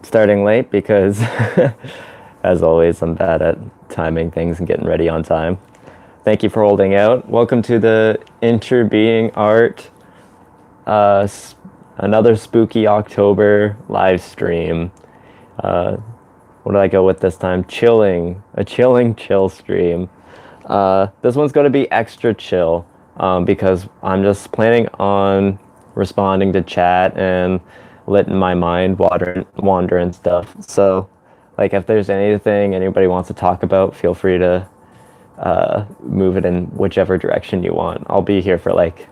starting late because, as always, I'm bad at timing things and getting ready on time. Thank you for holding out. Welcome to the Interbeing Art, uh, another spooky October live stream. What did I go with this time? A chilling chill stream. This one's going to be extra chill because I'm just planning on responding to chat and letting my mind wander and stuff. So, like, if there's anything anybody wants to talk about, feel free to move it in whichever direction you want. I'll be here for like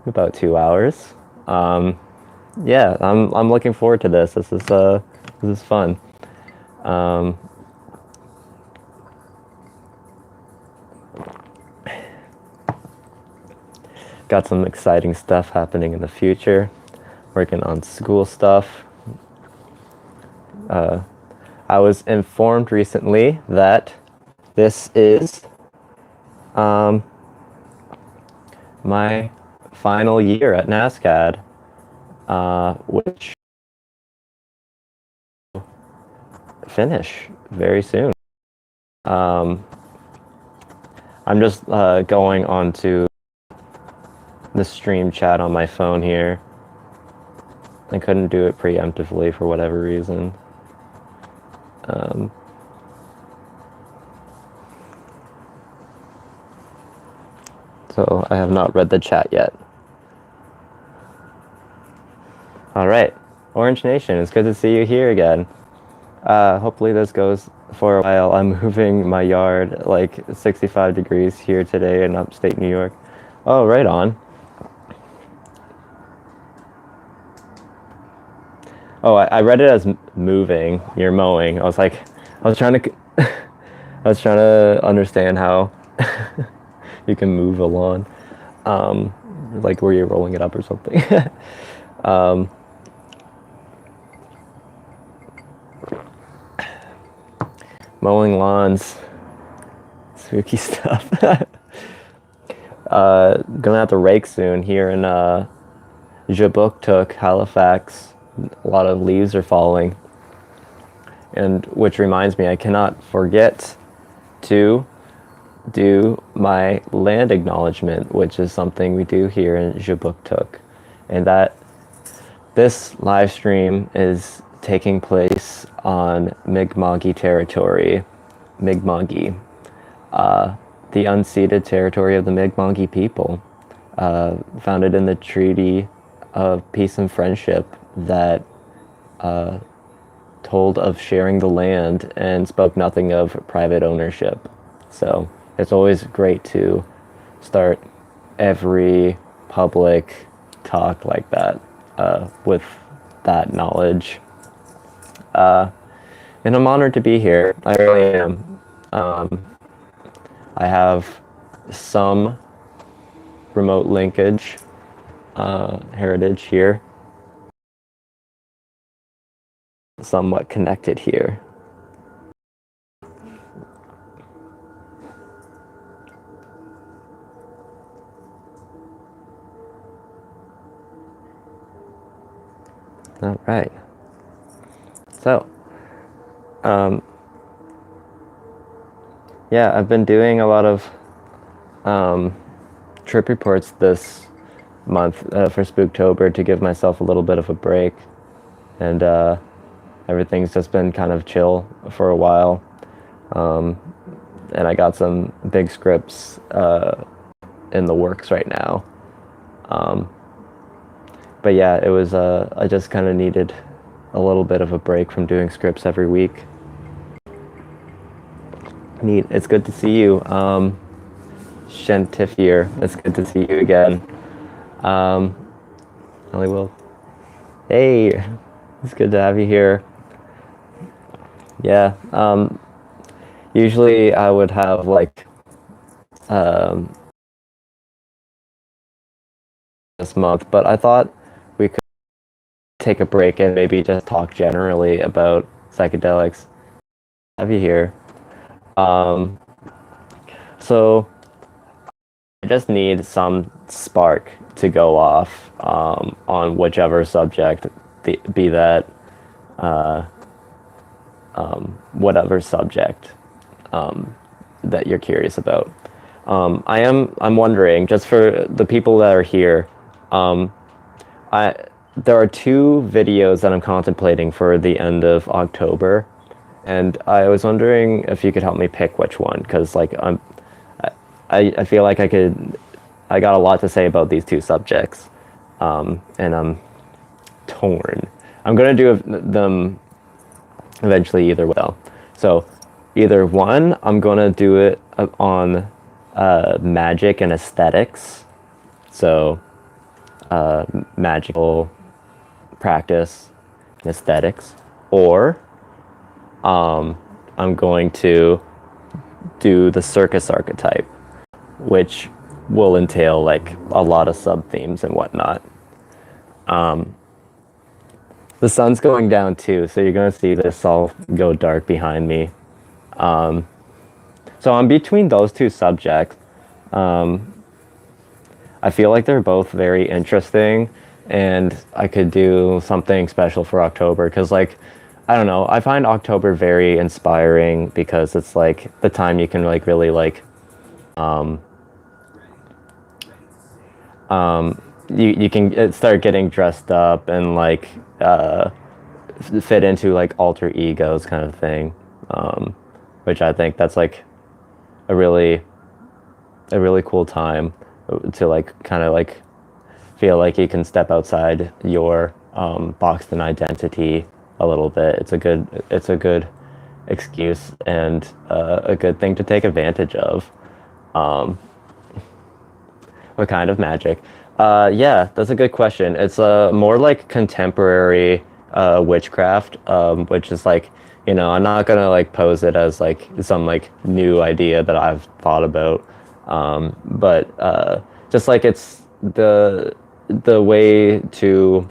about 2 hours. Yeah, I'm looking forward to this. This is fun. Um, got some exciting stuff happening in the future. Working on school stuff. I was informed recently that this is my final year at NASCAD, which finish very soon. I'm just going on to the stream chat on my phone here. I couldn't do it preemptively for whatever reason. So I have not read the chat yet. All right, Orange Nation, it's good to see you here again. Hopefully this goes for a while. I'm moving my yard like 65 degrees here today in upstate New York. Oh, right on. Oh, I read it as moving. You're mowing. I was trying to, I was trying to understand how you can move a lawn, like where you're rolling it up or something. Mowing lawns, spooky stuff. Gonna have to rake soon here in Jabuktuk, Halifax. A lot of leaves are falling, and which reminds me, I cannot forget to do my land acknowledgement, which is something we do here in Jabuktuk, and that this live stream is taking place on Mi'kmaq territory, Mi'kmaq, the unceded territory of the Mi'kmaq people, founded in the Treaty of Peace and Friendship that told of sharing the land and spoke nothing of private ownership. So it's always great to start every public talk like that with that knowledge. And I'm honored to be here. I really am. I have some remote linkage, heritage here. Somewhat connected here. All right. So, yeah, I've been doing a lot of trip reports this month for Spooktober to give myself a little bit of a break, and everything's just been kind of chill for a while, and I got some big scripts in the works right now. But yeah, it was I just kind of needed a little bit of a break from doing scripts every week. Neat. It's good to see you, Shentifir. It's good to see you again. Hollywood. Hey, it's good to have you here. Yeah. Usually I would have like this month, but I thought we could take a break and maybe just talk generally about psychedelics. Have you here? So I just need some spark to go off on whichever subject, be that whatever subject that you're curious about. I'm wondering, just for the people that are here, I there are two videos that I'm contemplating for the end of October, and I was wondering if you could help me pick which one, because like I feel like I got a lot to say about these two subjects, and I'm torn. I'm gonna do them eventually either way. So either one, I'm gonna do it on magic and aesthetics. So magical practice and aesthetics, or I'm going to do the circus archetype, which will entail like a lot of sub themes and whatnot. The sun's going down too, so you're gonna see this all go dark behind me. So I'm between those two subjects. I feel like they're both very interesting, and I could do something special for October because, like, I don't know, I find October very inspiring because it's like the time you can like really like you can start getting dressed up and like fit into like alter egos kind of thing, which I think that's like a really cool time to like kind of like feel like you can step outside your boxed in identity a little bit. It's a good excuse and a good thing to take advantage of. What kind of magic? Yeah, that's a good question. It's more like contemporary witchcraft, which is like, you know, I'm not gonna like pose it as like some like new idea that I've thought about, but just like it's the way to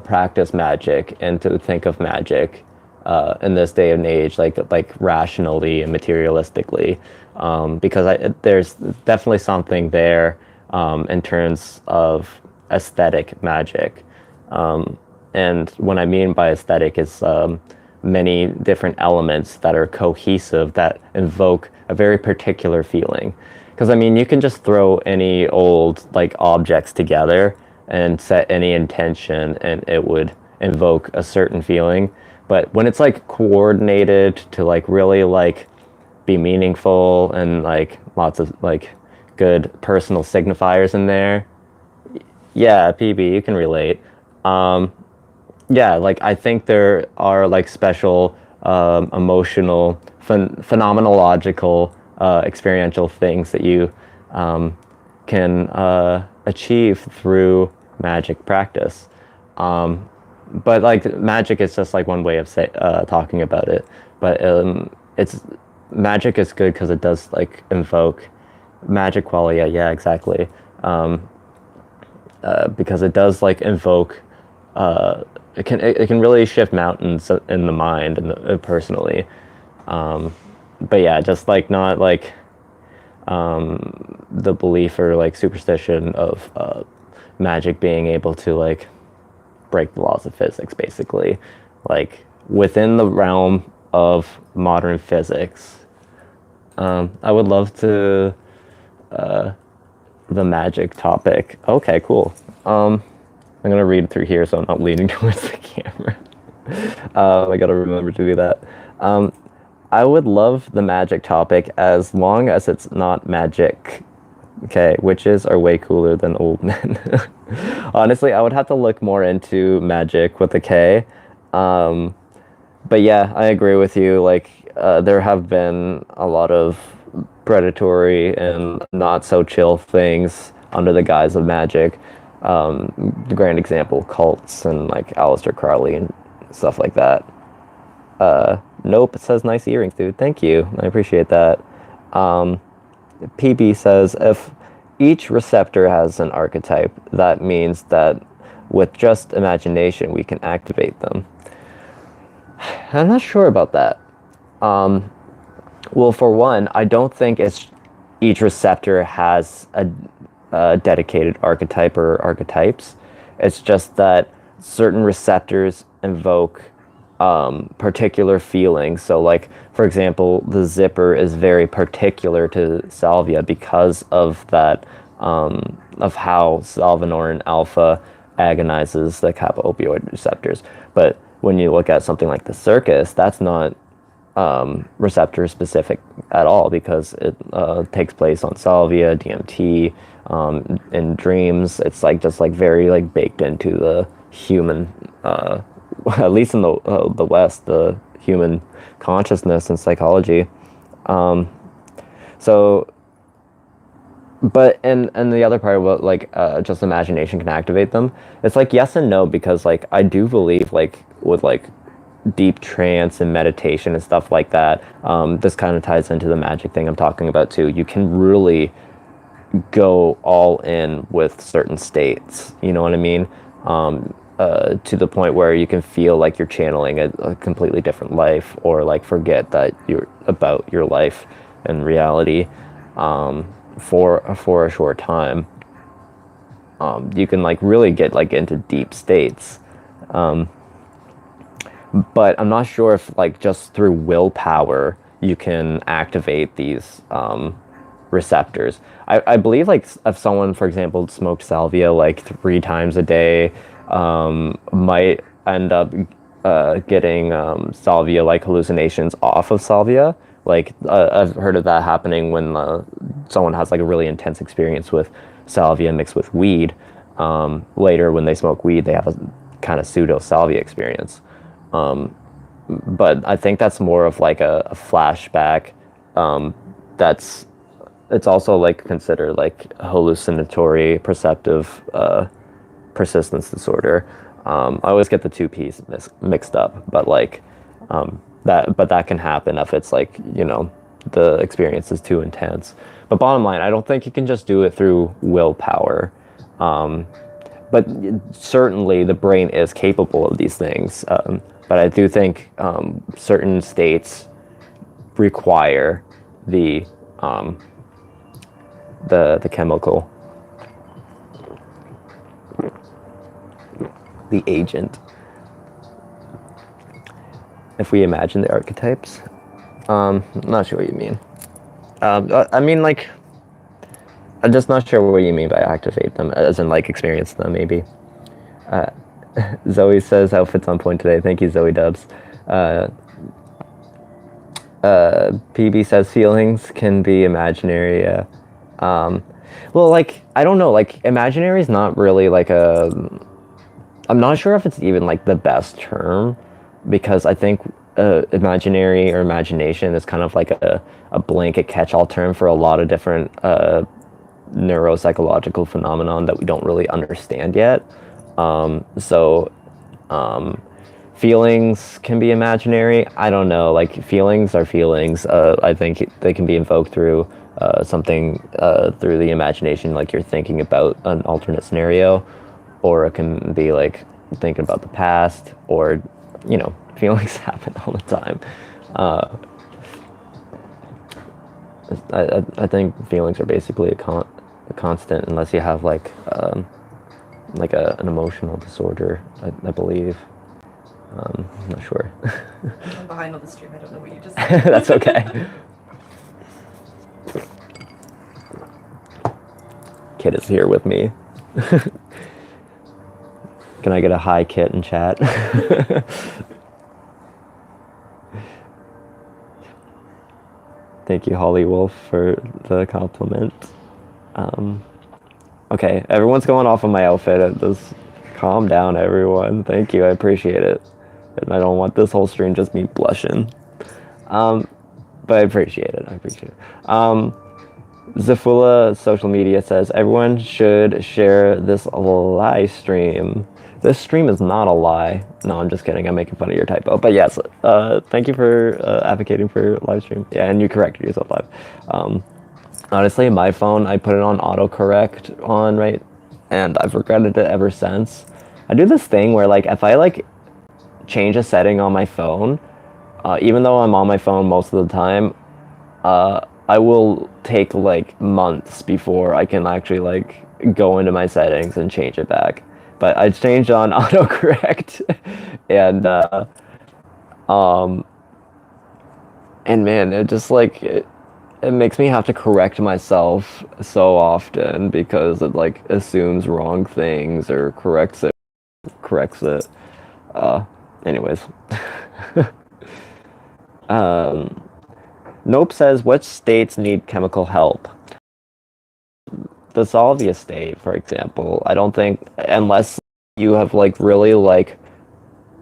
practice magic and to think of magic in this day and age, like rationally and materialistically, because there's definitely something there in terms of aesthetic magic, and what I mean by aesthetic is many different elements that are cohesive that invoke a very particular feeling. Because I mean, you can just throw any old like objects together and set any intention, and it would invoke a certain feeling. But when it's like coordinated to like really like be meaningful and like lots of like good personal signifiers in there, yeah, PB, you can relate. Yeah, like I think there are like special emotional, phenomenological, experiential things that you can achieve through magic practice. But like magic is just like one way of talking about it. But it's magic is good because it does like invoke magic qualia. Yeah, exactly. Because it does like invoke. It can really shift mountains in the mind and personally. But yeah, just like not like the belief or like superstition of magic being able to like break the laws of physics, basically, like within the realm of modern physics. I would love to the magic topic. Okay, cool. I'm gonna read through here so I'm not leaning towards the camera. I gotta remember to do that. I would love the magic topic as long as it's not magic. Okay, witches are way cooler than old men. Honestly, I would have to look more into magic with a K. But yeah, I agree with you. Like, there have been a lot of predatory and not so chill things under the guise of magic. The grand example, cults and like Aleister Crowley and stuff like that. Nope, it says nice earrings, dude. Thank you. I appreciate that. PB says, if each receptor has an archetype, that means that with just imagination, we can activate them. I'm not sure about that. Well, for one, I don't think each receptor has a dedicated archetype or archetypes. It's just that certain receptors invoke particular feelings. So like, for example, the zipper is very particular to salvia because of that, of how salvinorin alpha agonizes the kappa opioid receptors. But when you look at something like the circus, that's not receptor specific at all, because it takes place on salvia, DMT, in dreams. It's like just like very like baked into the human, at least in the West, the human consciousness and psychology. So, but and the other part about like just imagination can activate them. It's like yes and no, because like I do believe like with like deep trance and meditation and stuff like that. This kind of ties into the magic thing I'm talking about too. You can really go all in with certain states. You know what I mean? To the point where you can feel like you're channeling a completely different life, or like forget that you're about your life and reality for a short time. You can like really get like into deep states. But I'm not sure if like just through willpower you can activate these receptors. I believe like if someone, for example, smoked salvia like 3 times a day, might end up getting salvia like hallucinations off of salvia. Like I've heard of that happening when someone has like a really intense experience with salvia mixed with weed. Later, when they smoke weed, they have a kind of pseudo salvia experience. But I think that's more of like a flashback. It's also like considered like hallucinatory perceptive persistence disorder. I always get the two pieces mixed up, but like that can happen if it's like, you know, the experience is too intense. But bottom line, I don't think you can just do it through willpower. But certainly the brain is capable of these things. But I do think certain states require the chemical, the agent. If we imagine the archetypes, I'm not sure what you mean. I mean, like, I'm just not sure what you mean by activate them, as in like experience them, maybe. Zoe says outfits on point today. Thank you, Zoe Dubs. PB says feelings can be imaginary. Well, like, I don't know, like imaginary is not really like I'm not sure if it's even like the best term, because I think imaginary or imagination is kind of like a blanket catch-all term for a lot of different neuropsychological phenomenon that we don't really understand yet. Feelings can be imaginary. I don't know, like feelings are feelings. I think they can be invoked through something through the imagination, like you're thinking about an alternate scenario, or it can be like thinking about the past, or, you know, feelings happen all the time. I think feelings are basically a constant, unless you have like an emotional disorder, I believe. I'm not sure. I'm behind on the stream. I don't know what you just said. That's okay. Kit is here with me. Can I get a hi, Kit, in chat? Thank you, Holly Wolf, for the compliment. Okay, everyone's going off on my outfit. Just calm down, everyone. Thank you, I appreciate it. And I don't want this whole stream just me blushing. But I appreciate it. Zafula social media says everyone should share this live stream. This stream is not a lie. No, I'm just kidding. I'm making fun of your typo. But yes, thank you for advocating for live stream. Yeah, and you corrected yourself live. Honestly, my phone, I put it on autocorrect on, right? And I've regretted it ever since. I do this thing where like if I like change a setting on my phone, even though I'm on my phone most of the time, I will take like months before I can actually like go into my settings and change it back. but I changed on autocorrect, and um, and man, it just like it makes me have to correct myself so often because it like assumes wrong things or corrects it. Uh, anyways, um, Nope says which states need chemical help. The Salvia state, for example, I don't think unless you have like really like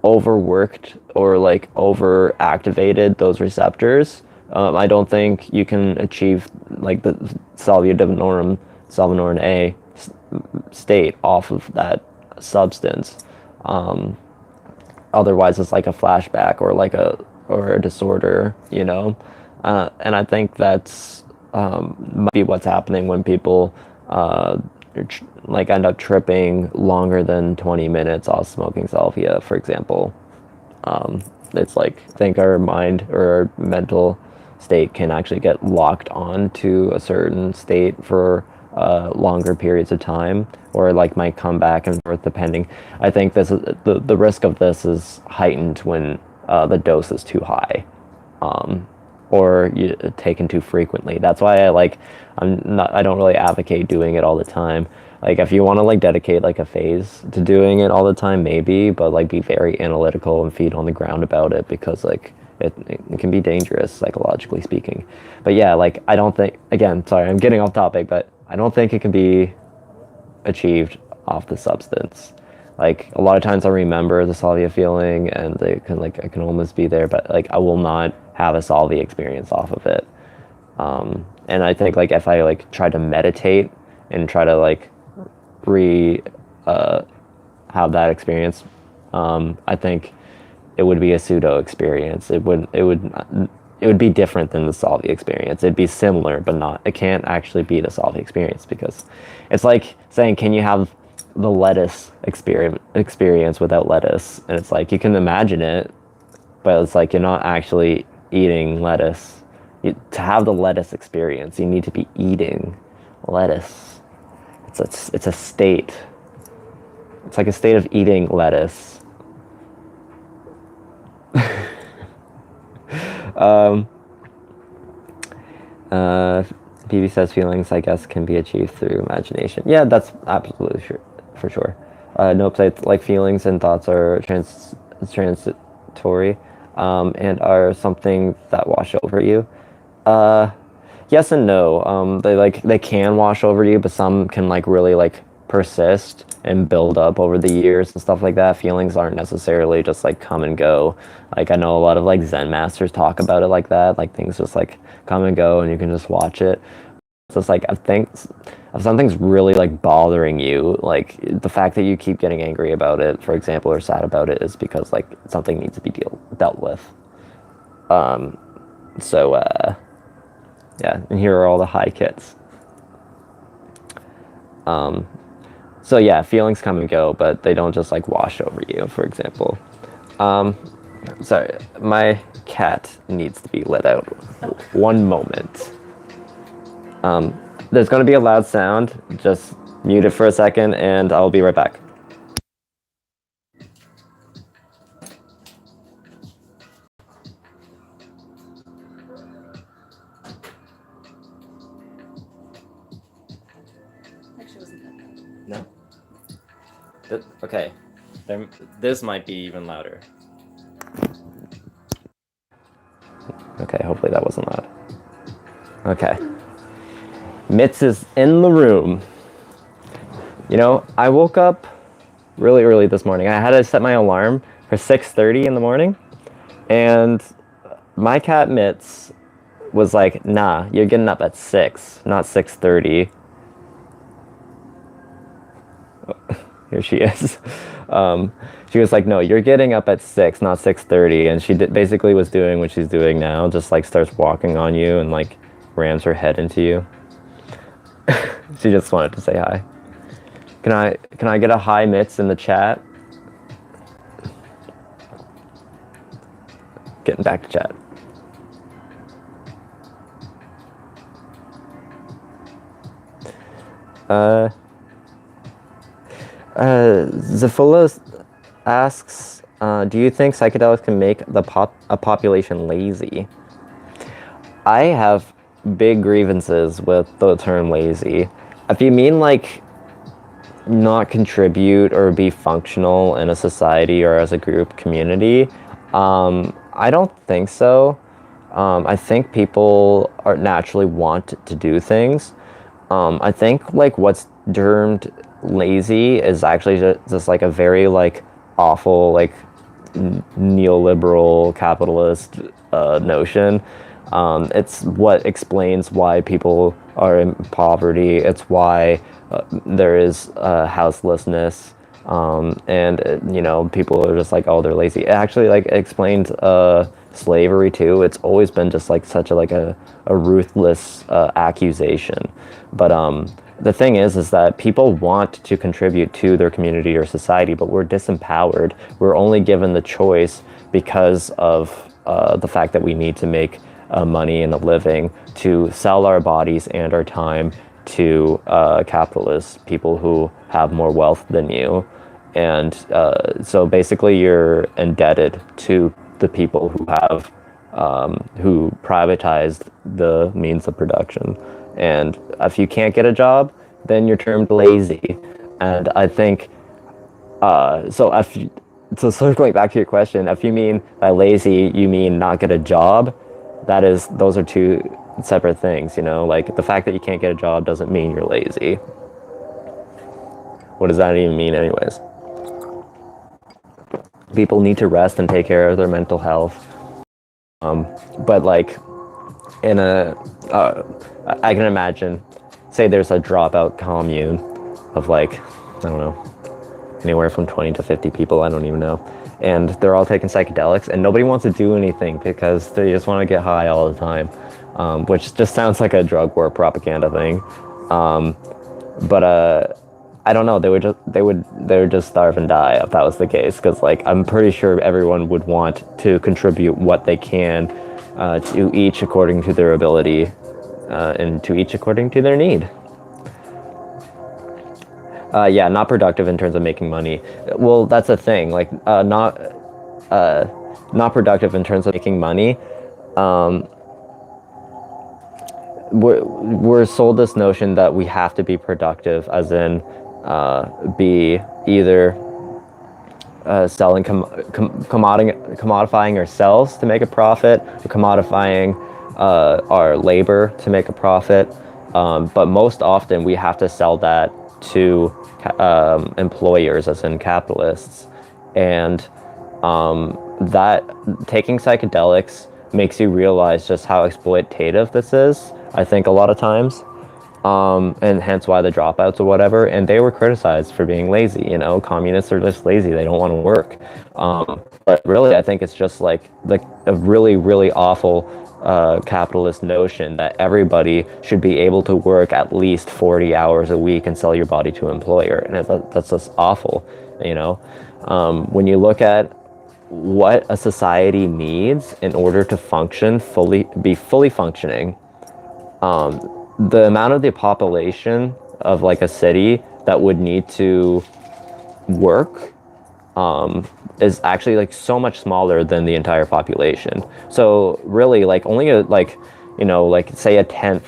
overworked or like over activated those receptors, I don't think you can achieve like the salvinorin A state off of that substance. Um, Otherwise, it's like a flashback or like a disorder, you know. And I think that's might be what's happening when people uh, like end up tripping longer than 20 minutes off smoking salvia, for example. It's like I think our mind or our mental state can actually get locked on to a certain state for longer periods of time, or like might come back and forth depending. I think this is the risk of this is heightened when the dose is too high, um, or you taken too frequently. That's why I don't really advocate doing it all the time. Like if you want to like dedicate like a phase to doing it all the time, maybe, but like be very analytical and feet on the ground about it because like it can be dangerous psychologically speaking. But yeah, like I don't think, again, sorry, I'm getting off topic, but I don't think it can be achieved off the substance. Like a lot of times I remember the salvia feeling and I can almost be there, but like I will not have a salvia experience off of it. And I think like if I like try to meditate and try to like re have that experience, I think it would be a pseudo experience. It would be different than the salvia experience. It'd be similar, but not. It can't actually be the salvia experience because it's like saying, can you have the lettuce experience without lettuce? And it's like you can imagine it, but it's like you're not actually eating lettuce. To have the lettuce experience, you need to be eating lettuce. It's a state. It's like a state of eating lettuce. um, PB says feelings, I guess, can be achieved through imagination. Yeah, that's absolutely sure, for sure. Nope, like feelings and thoughts are transitory, and are something that wash over you. Uh, yes and no. They can wash over you, but some can like really like persist and build up over the years and stuff like that. Feelings aren't necessarily just like come and go. Like I know a lot of like Zen masters talk about it like that. Like things just like come and go, and you can just watch it. So it's like I think if something's really like bothering you, like the fact that you keep getting angry about it, for example, or sad about it, is because like something needs to be dealt with. So yeah, and here are all the high kits. So yeah, feelings come and go, but they don't just like wash over you, for example. Sorry, my cat needs to be let out. One moment. There's going to be a loud sound. Just mute it for a second, and I'll be right back. Actually, wasn't that bad. No? Okay. This might be even louder. Okay, hopefully that wasn't loud. Okay. Mitz is in the room. You know, I woke up really early this morning. I had to set my alarm for 6:30 in the morning, and my cat Mitz was like, "Nah, you're getting up at 6, not 6:30." Here she is. She was like, "No, you're getting up at 6, not 6:30," and she basically was doing what she's doing now, just like starts walking on you and like rams her head into you. She just wanted to say hi. Can I get a hi, Mitz, in the chat? Getting back to chat. Zafula asks, do you think psychedelics can make a population lazy? I have big grievances with the term lazy. If you mean like not contribute or be functional in a society or as a group community, I don't think so. I think people are naturally want to do things. I think like what's termed lazy is actually just like a very like awful like neoliberal capitalist notion. It's what explains why people are in poverty. It's why there is houselessness, and you know, people are just like, oh, they're lazy. It actually like explains slavery too. It's always been just like such a like a ruthless accusation. But the thing is that people want to contribute to their community or society, but we're disempowered. We're only given the choice because of the fact that we need to make money and a living to sell our bodies and our time to capitalists, people who have more wealth than you. And so basically you're indebted to the people who privatized the means of production. And if you can't get a job, then you're termed lazy. And I think so circling back to your question, if you mean by lazy you mean not get a job, those are two separate things, you know? Like the fact that you can't get a job doesn't mean you're lazy. What does that even mean anyways? People need to rest and take care of their mental health. But like in I can imagine, say there's a dropout commune of like, I don't know, anywhere from 20 to 50 people, I don't even know. And they're all taking psychedelics and nobody wants to do anything because they just want to get high all the time, which just sounds like a drug war propaganda thing. But I don't know, they would just starve and die if that was the case, because like I'm pretty sure everyone would want to contribute what they can to each according to their ability, and to each according to their need. Yeah, not productive in terms of making money. Well, that's the thing. Like, not productive in terms of making money. We're sold this notion that we have to be productive, as in, be either selling commodifying ourselves to make a profit, or commodifying our labor to make a profit. But most often we have to sell that to employers, as in capitalists. And that taking psychedelics makes you realize just how exploitative this is, I think, a lot of times. And hence why the dropouts or whatever, and they were criticized for being lazy, you know, communists are just lazy, they don't want to work. But really, I think it's just like a really, really awful capitalist notion that everybody should be able to work at least 40 hours a week and sell your body to an employer. And that's just awful, you know. When you look at what a society needs in order to be fully functioning, the amount of the population of like a city that would need to work is actually like so much smaller than the entire population. So really, like only like, you know, like say 1/10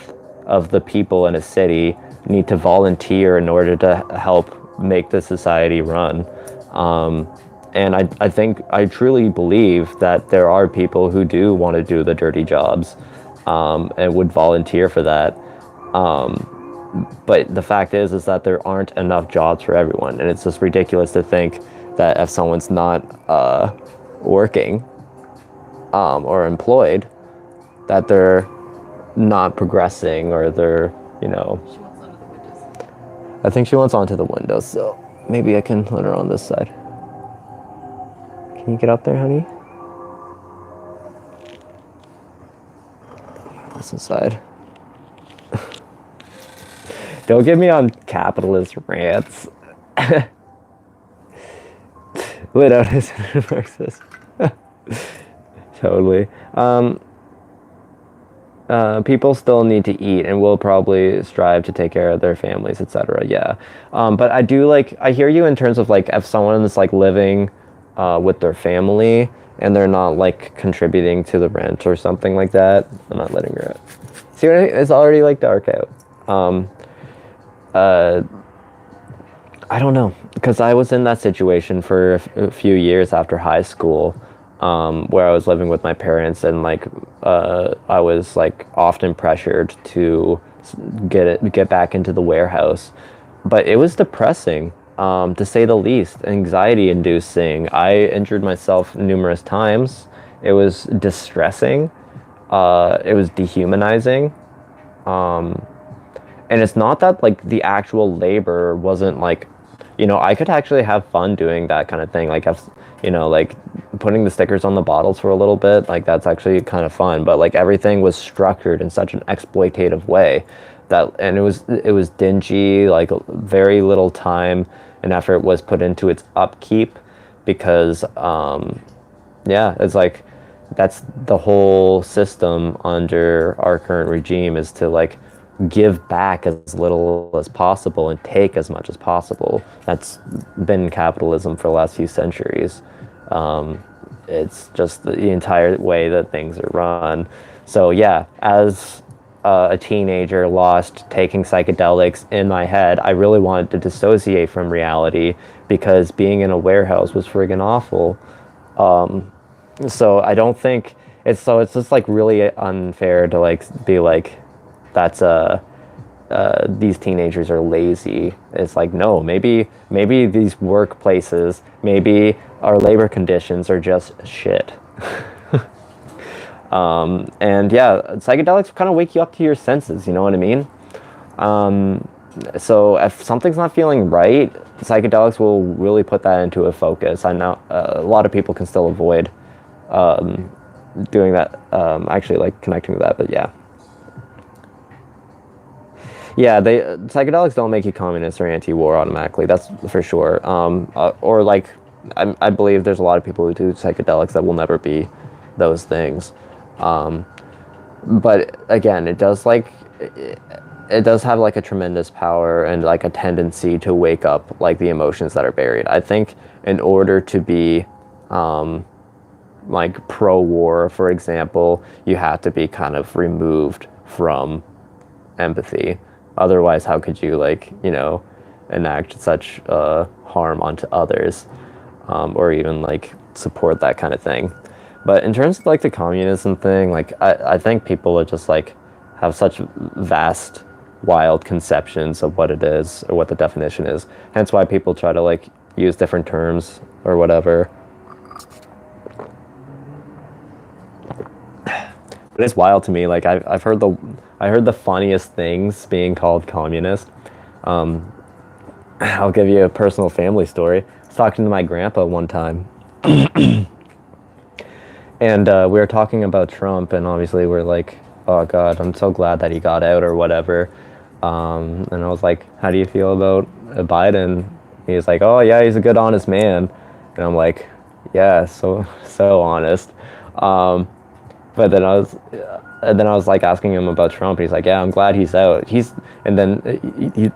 of the people in a city need to volunteer in order to help make the society run. And I truly believe that there are people who do want to do the dirty jobs, and would volunteer for that. But the fact is that there aren't enough jobs for everyone, and it's just ridiculous to think that if someone's not working or employed, that they're not progressing, or they're, you know. She wants under the windows. I think she wants onto the window, so maybe I can let her on this side. Can you get up there, honey? This side. Don't get me on capitalist rants. Without his Marxist. Totally. People still need to eat and will probably strive to take care of their families, etc. Yeah. But I do like, I hear you in terms of like if someone is like living with their family and they're not like contributing to the rent or something like that. I'm not letting her out. See, it's already like dark out. Um, uh, I don't know, because I was in that situation for a few years after high school, where I was living with my parents, and like I was like often pressured to get back into the warehouse, but it was depressing, to say the least, anxiety inducing. I injured myself numerous times. It was distressing. It was dehumanizing. And it's not that like the actual labor wasn't like, I could actually have fun doing that kind of thing. Like, like putting the stickers on the bottles for a little bit, like that's actually kind of fun. But like everything was structured in such an exploitative way and it was dingy. Like very little time and effort was put into its upkeep because, yeah, it's like that's the whole system under our current regime, is to like give back as little as possible and take as much as possible. That's been capitalism for the last few centuries. It's just the entire way that things are run. So yeah, as a teenager lost taking psychedelics in my head, I really wanted to dissociate from reality because being in a warehouse was friggin' awful. So I don't think it's just like really unfair to like be like, that's these teenagers are lazy. It's like, no, maybe these workplaces, maybe our labor conditions are just shit. And yeah, psychedelics kind of wake you up to your senses, you know what I mean? So if something's not feeling right, psychedelics will really put that into a focus. I know a lot of people can still avoid doing that, actually like connecting with that, but yeah. Yeah, psychedelics don't make you communist or anti-war automatically. That's for sure. Or like, I believe there's a lot of people who do psychedelics that will never be those things. But again, it does have like a tremendous power and like a tendency to wake up like the emotions that are buried. I think in order to be like pro-war, for example, you have to be kind of removed from empathy. Otherwise, how could you like, enact such harm onto others, or even like support that kind of thing? But in terms of like the communism thing, like I think people are just like have such vast, wild conceptions of what it is or what the definition is. Hence why people try to like use different terms or whatever. But it's wild to me. Like I heard the funniest things being called communist. I'll give you a personal family story. I was talking to my grandpa one time, and we were talking about Trump, and obviously we're like, oh God, I'm so glad that he got out or whatever. And I was like, how do you feel about Biden? He was like, oh yeah, he's a good, honest man. And I'm like, yeah, so honest. But then I was like asking him about Trump. He's like, yeah, I'm glad he's out. And then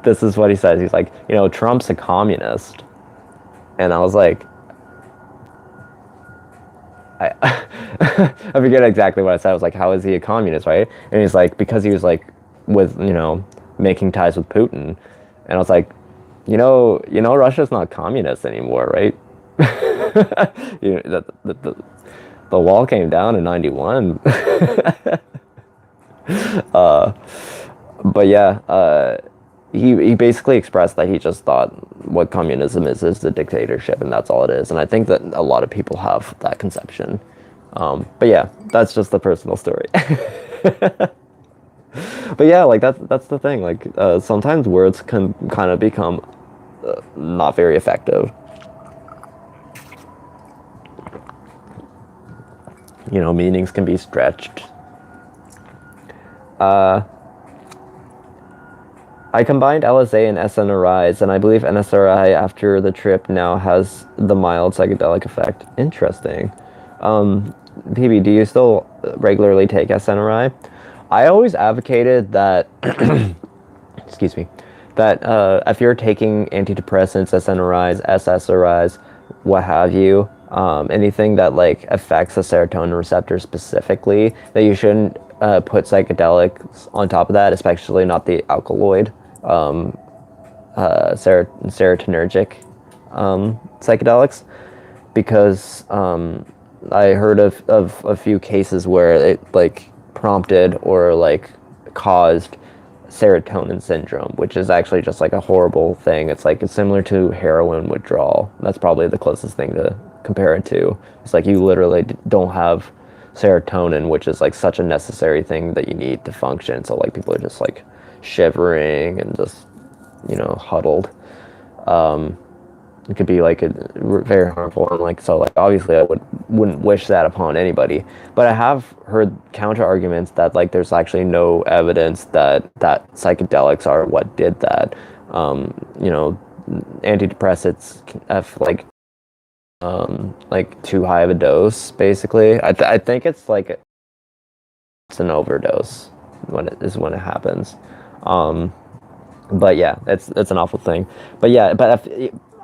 this is what he says. He's like, Trump's a communist. And I was like, I forget exactly what I said. I was like, how is he a communist, right? And he's like, because he was like with, making ties with Putin. And I was like, Russia's not communist anymore, right? The wall came down in 91. But yeah, he basically expressed that he just thought what communism is the dictatorship, and that's all it is. And I think that a lot of people have that conception. But yeah, that's just a personal story. But yeah, like that's the thing. Like sometimes words can kind of become not very effective. Meanings can be stretched. I combined LSA and SNRIs, and I believe NSRI after the trip now has the mild psychedelic effect. Interesting. PB, do you still regularly take SNRI? I always advocated that, excuse me, that if you're taking antidepressants, SNRIs, SSRIs, what have you, anything that like affects the serotonin receptor specifically, that you shouldn't put psychedelics on top of that, especially not the alkaloid, serotonergic psychedelics, because I heard of a few cases where it like prompted or like caused serotonin syndrome, which is actually just like a horrible thing. It's like it's similar to heroin withdrawal. That's probably the closest thing to compare it to. It's like you literally don't have serotonin, which is like such a necessary thing that you need to function. So like people are just like shivering and just, you know, huddled. It could be like very harmful, and like so like obviously I wouldn't wish that upon anybody, but I have heard counter arguments that like there's actually no evidence that psychedelics are what did that. You know, antidepressants have like too high of a dose basically. I think it's like it's an overdose when it happens. But yeah, it's an awful thing. But yeah, but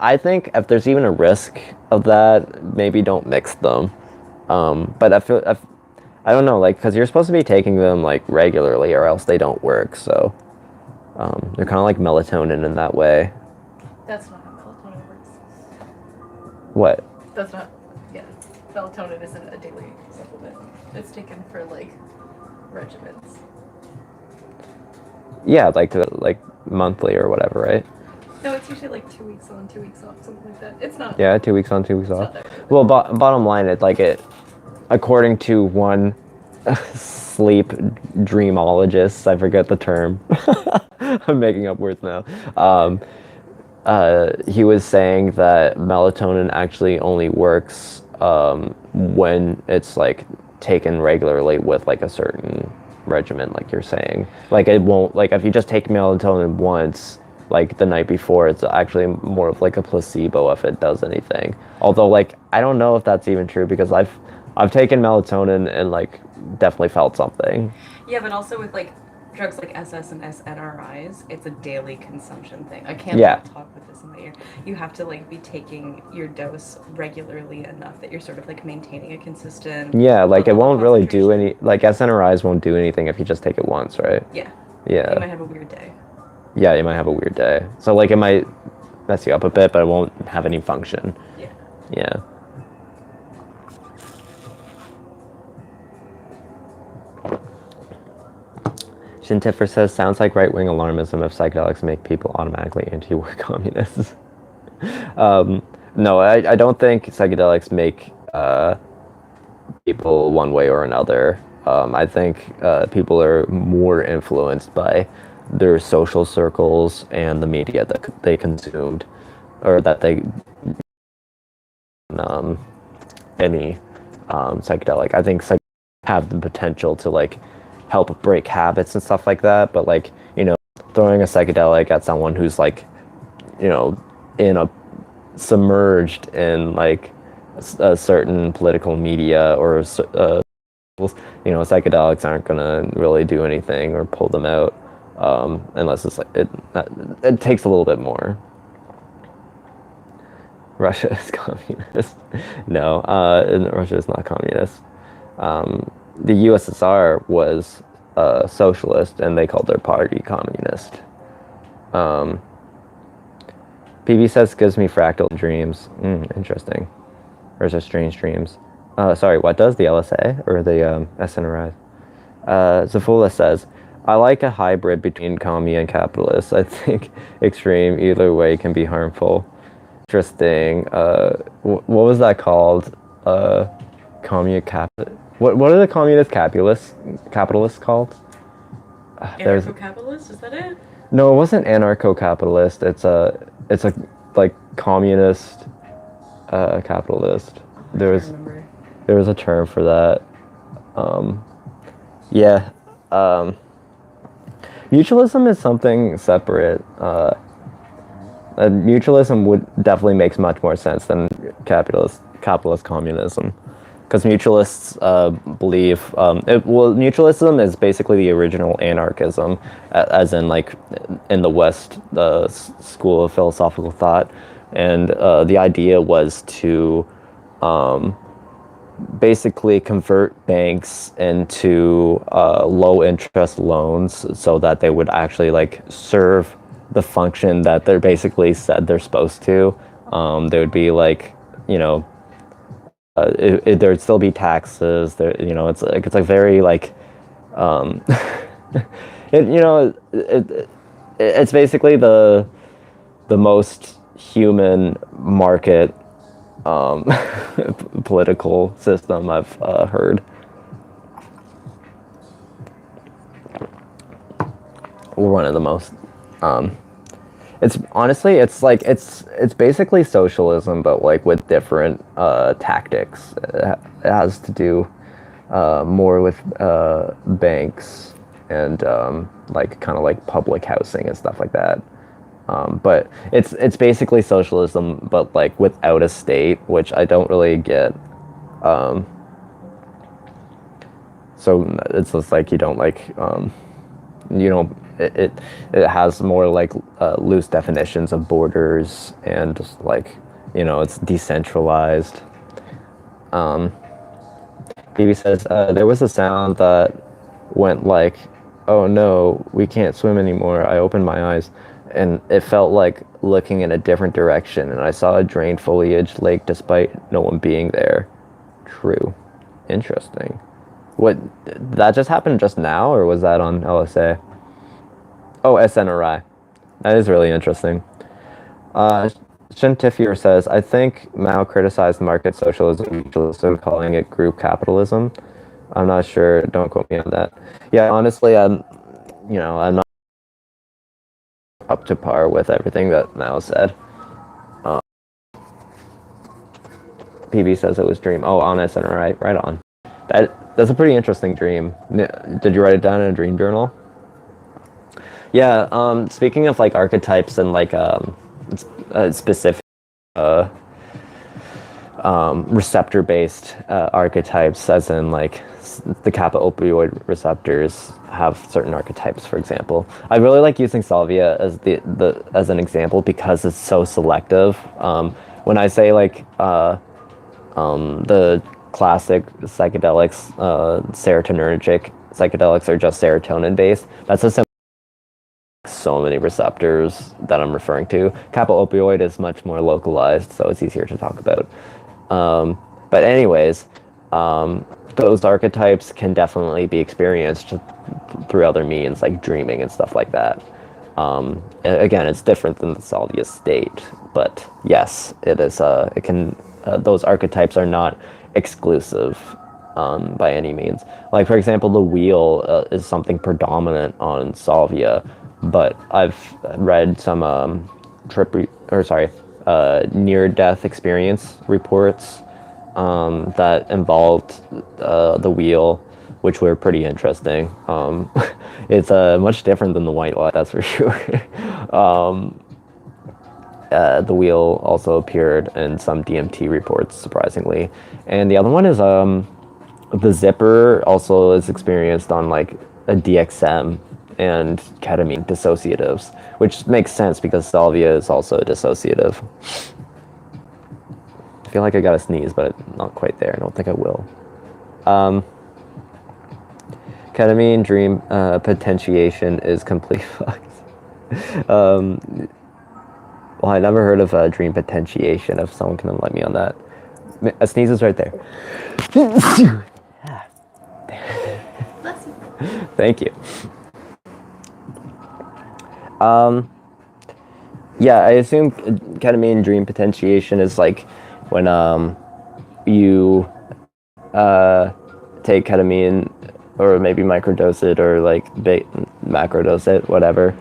I think if there's even a risk of that, maybe don't mix them. But I don't know, like, because you're supposed to be taking them like regularly, or else they don't work. So they're kind of like melatonin in that way. That's not how melatonin works. What? That's not. Yeah, melatonin isn't a daily supplement. It's taken for like regimens. Yeah, like monthly or whatever, right? No, it's usually like 2 weeks on, 2 weeks off, something like that. It's not. Yeah, 2 weeks on, 2 weeks off. Well, Bottom line, it's like according to one sleep dreamologist, I forget the term. I'm making up words now. He was saying that melatonin actually only works when it's like taken regularly with like a certain regimen, like you're saying. Like it won't, like if you just take melatonin once, like the night before, it's actually more of like a placebo if it does anything. Although like I don't know if that's even true, because I've taken melatonin and like definitely felt something. Yeah, but also with like drugs like SS and SNRIs, it's a daily consumption thing. I can't talk with this in my ear. You have to like be taking your dose regularly enough that you're sort of like maintaining a consistent. Yeah, like it won't really do any, like SNRIs won't do anything if you just take it once, right? Yeah. Yeah. You might have a weird day. Yeah, you might have a weird day. So like it might mess you up a bit, but it won't have any function. Yeah. Yeah. Shintiffer says, sounds like right-wing alarmism if psychedelics make people automatically anti-war communists. No, I don't think psychedelics make people one way or another. I think people are more influenced by their social circles and the media that they consumed, or that they any psychedelic. I think psychedelics have the potential to like help break habits and stuff like that, but like, you know, throwing a psychedelic at someone who's like, you know, submerged in like a certain political media or you know, psychedelics aren't gonna really do anything or pull them out, unless it's like it takes a little bit more. Russia is communist. No, Russia is not communist. The USSR was socialist, and they called their party communist. PB says, gives me fractal dreams. Interesting. Or is it strange dreams? Sorry, what does the LSA or the SNRI? Zafula says, I like a hybrid between commie and capitalist. I think extreme either way can be harmful. Interesting. What was that called? What are the communist capitalists called? Anarcho-capitalist, is that it? No, it wasn't anarcho-capitalist. It's a like communist capitalist. There was a term for that. Yeah. Mutualism is something separate. Mutualism would definitely makes much more sense than capitalist communism. because mutualists believe mutualism is basically the original anarchism, as in like in the West, the school of philosophical thought, and the idea was to basically convert banks into low interest loans so that they would actually like serve the function that they're basically said they're supposed to. There would be like, you know, there'd still be taxes. There, you know, it's like very like, it's basically the most human market political system I've heard. One of the most. It's honestly, it's basically socialism, but like with different tactics. It has to do more with banks and like kind of like public housing and stuff like that. But it's basically socialism, but like without a state, which I don't really get. So it's just like you don't like, you know, it has more like loose definitions of borders and just like, you know, it's decentralized. Phoebe says there was a sound that went like, "Oh no, we can't swim anymore." I opened my eyes, and it felt like looking in a different direction, and I saw a drained foliage lake despite no one being there. True. Interesting. What, that just happened just now, or was that on LSA? Oh, SNRI. That is really interesting. Shintifier says, I think Mao criticized market socialism, mutualism, calling it group capitalism. I'm not sure. Don't quote me on that. Yeah, honestly, I'm not up to par with everything that Mao said. PB says it was dream. Oh, on SNRI. Right on. That's a pretty interesting dream. Did you write it down in a dream journal? Yeah, speaking of like archetypes and like specific receptor-based archetypes, as in like the kappa opioid receptors have certain archetypes. For example, I really like using salvia as as an example because it's so selective. When I say like the classic psychedelics, serotonergic psychedelics are just serotonin based, that's a so many receptors that I'm referring to. Kappa opioid is much more localized, so it's easier to talk about. But anyways, those archetypes can definitely be experienced through other means, like dreaming and stuff like that. Again, it's different than the salvia state, but yes, it is. It can. Those archetypes are not exclusive by any means. Like for example, the wheel is something predominant on salvia. But I've read some near-death experience reports that involved the wheel, which were pretty interesting. It's much different than the white light, that's for sure. The wheel also appeared in some DMT reports, surprisingly. And the other one is the zipper also is experienced on like a DXM and ketamine dissociatives, which makes sense because salvia is also a dissociative. I feel like I gotta sneeze, but not quite there. I don't think I will. Ketamine dream potentiation is complete fucked. Well, I never heard of dream potentiation. If someone can enlighten me on that. A sneeze is right there. Bless you. Thank you. Yeah, I assume ketamine dream potentiation is like when you take ketamine or maybe microdose it or like macrodose it, whatever,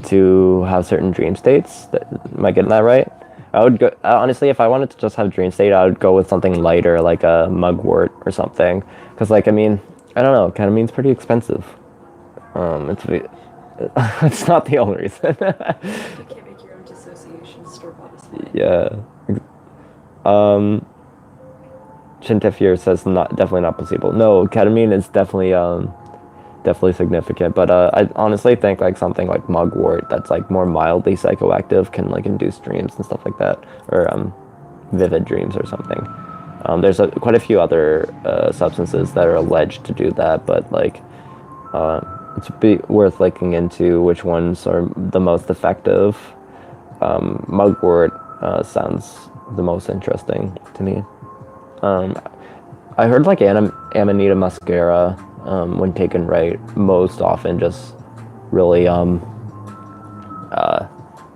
to have certain dream states. Am I getting that right? I would go, honestly, if I wanted to just have dream state, I would go with something lighter, like a mugwort or something. Because, like, I mean, I don't know, ketamine's pretty expensive. It's not the only reason. You can't make your own dissociation store bought. Yeah. Chintifier says definitely not placebo. No, ketamine is definitely significant, but I honestly think like something like mugwort that's like more mildly psychoactive can like induce dreams and stuff like that, or vivid dreams or something. There's quite a few other substances that are alleged to do that, but like worth looking into which ones are the most effective. Mugwort sounds the most interesting to me. I heard like Amanita muscaria, when taken right, most often just really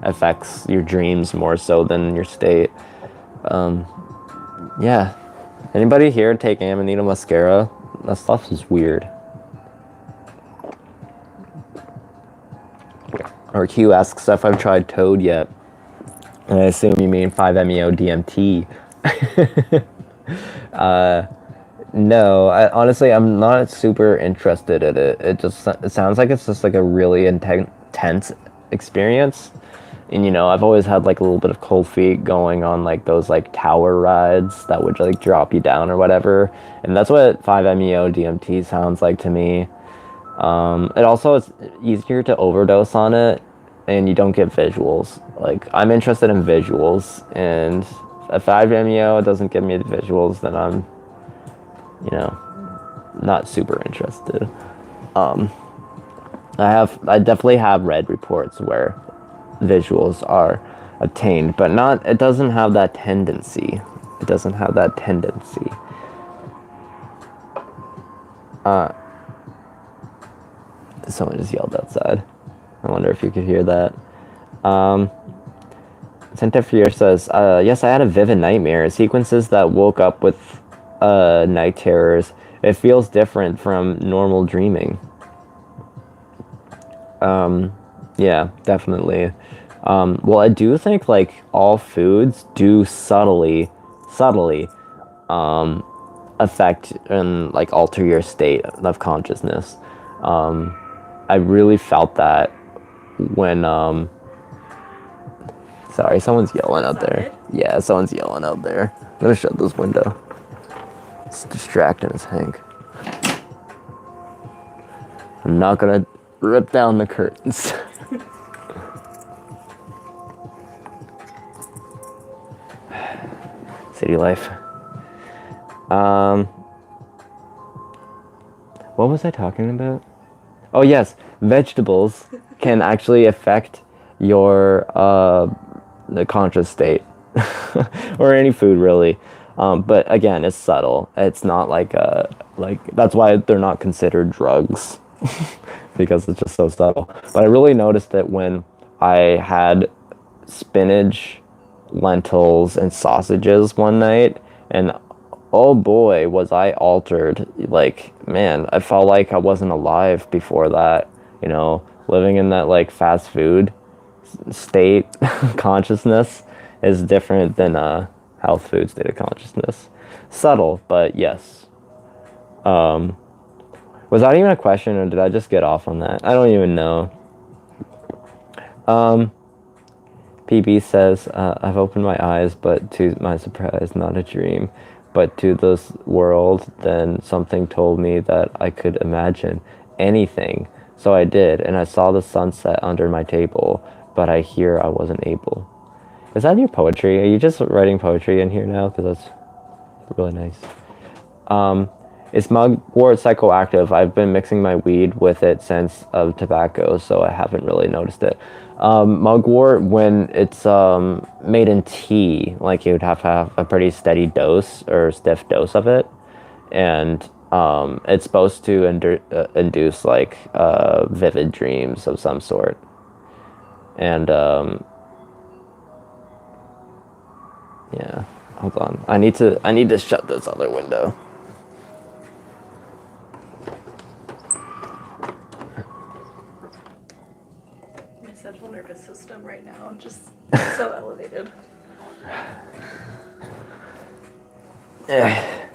affects your dreams more so than your state. Yeah. Anybody here take Amanita muscaria? That stuff is weird. Or Q asks if I've tried Toad yet. And I assume you mean 5-MeO-DMT. No, honestly, I'm not super interested in it. It sounds like it's just like a really intense experience. And, you know, I've always had like a little bit of cold feet going on like those like tower rides that would like drop you down or whatever. And that's what 5-MeO-DMT sounds like to me. It also is easier to overdose on it and you don't get visuals. Like, I'm interested in visuals, and if 5-MeO doesn't give me the visuals, then I'm, you know, not super interested. I definitely have read reports where visuals are obtained, but it doesn't have that tendency. It doesn't have that tendency. Someone just yelled outside. I wonder if you could hear that. Centifier says, yes, I had a vivid nightmare. Sequences that woke up with night terrors. It feels different from normal dreaming. Yeah, definitely. Well, I do think like all foods do subtly affect and like alter your state of consciousness. I really felt that when sorry, someone's yelling out there. Yeah, someone's yelling out there. I'm gonna shut this window. It's distracting as Hank. I'm not gonna rip down the curtains. City life. What was I talking about? Oh yes, vegetables can actually affect your the conscious state, or any food really. But again, it's subtle. It's not like that's why they're not considered drugs, because it's just so subtle. But I really noticed it when I had spinach, lentils, and sausages one night, and oh boy, was I altered. Like, man, I felt like I wasn't alive before that, you know, living in that like fast food state consciousness is different than health food state of consciousness. Subtle, but yes. Was that even a question, or did I just get off on that? I don't even know. PB says, I've opened my eyes, but to my surprise, not a dream, but to this world. Then something told me that I could imagine anything. So I did, and I saw the sunset under my table, but I hear I wasn't able. Is that your poetry? Are you just writing poetry in here now? Because that's really nice. Is mugwort psychoactive? I've been mixing my weed with it since of tobacco, so I haven't really noticed it. Mugwort, when it's made in tea, like you would have to have a pretty steady dose or stiff dose of it, and it's supposed to induce like vivid dreams of some sort. And yeah, hold on. I need to shut this other window. My central nervous system right now just so elevated. Yeah.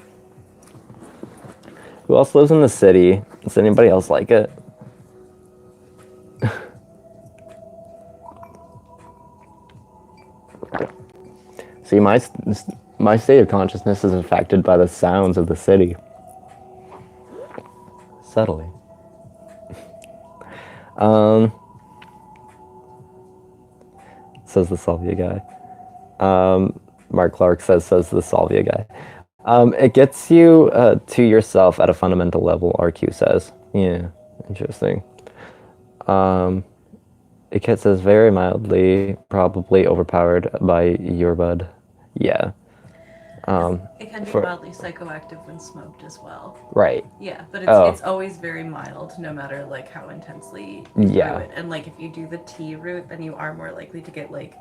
Who else lives in the city? Does anybody else like it? See, My state of consciousness is affected by the sounds of the city. Subtly. Um, says the Salvia guy. Mark Clark says the Salvia guy. It gets you to yourself at a fundamental level, RQ says. Yeah, interesting. It says very mildly, probably overpowered by your bud. Yeah. It can be For mildly psychoactive when smoked as well. right. Yeah, but Oh. it's always very mild, no matter like how intensely you brew it. And like if you do the tea route, then you are more likely to get like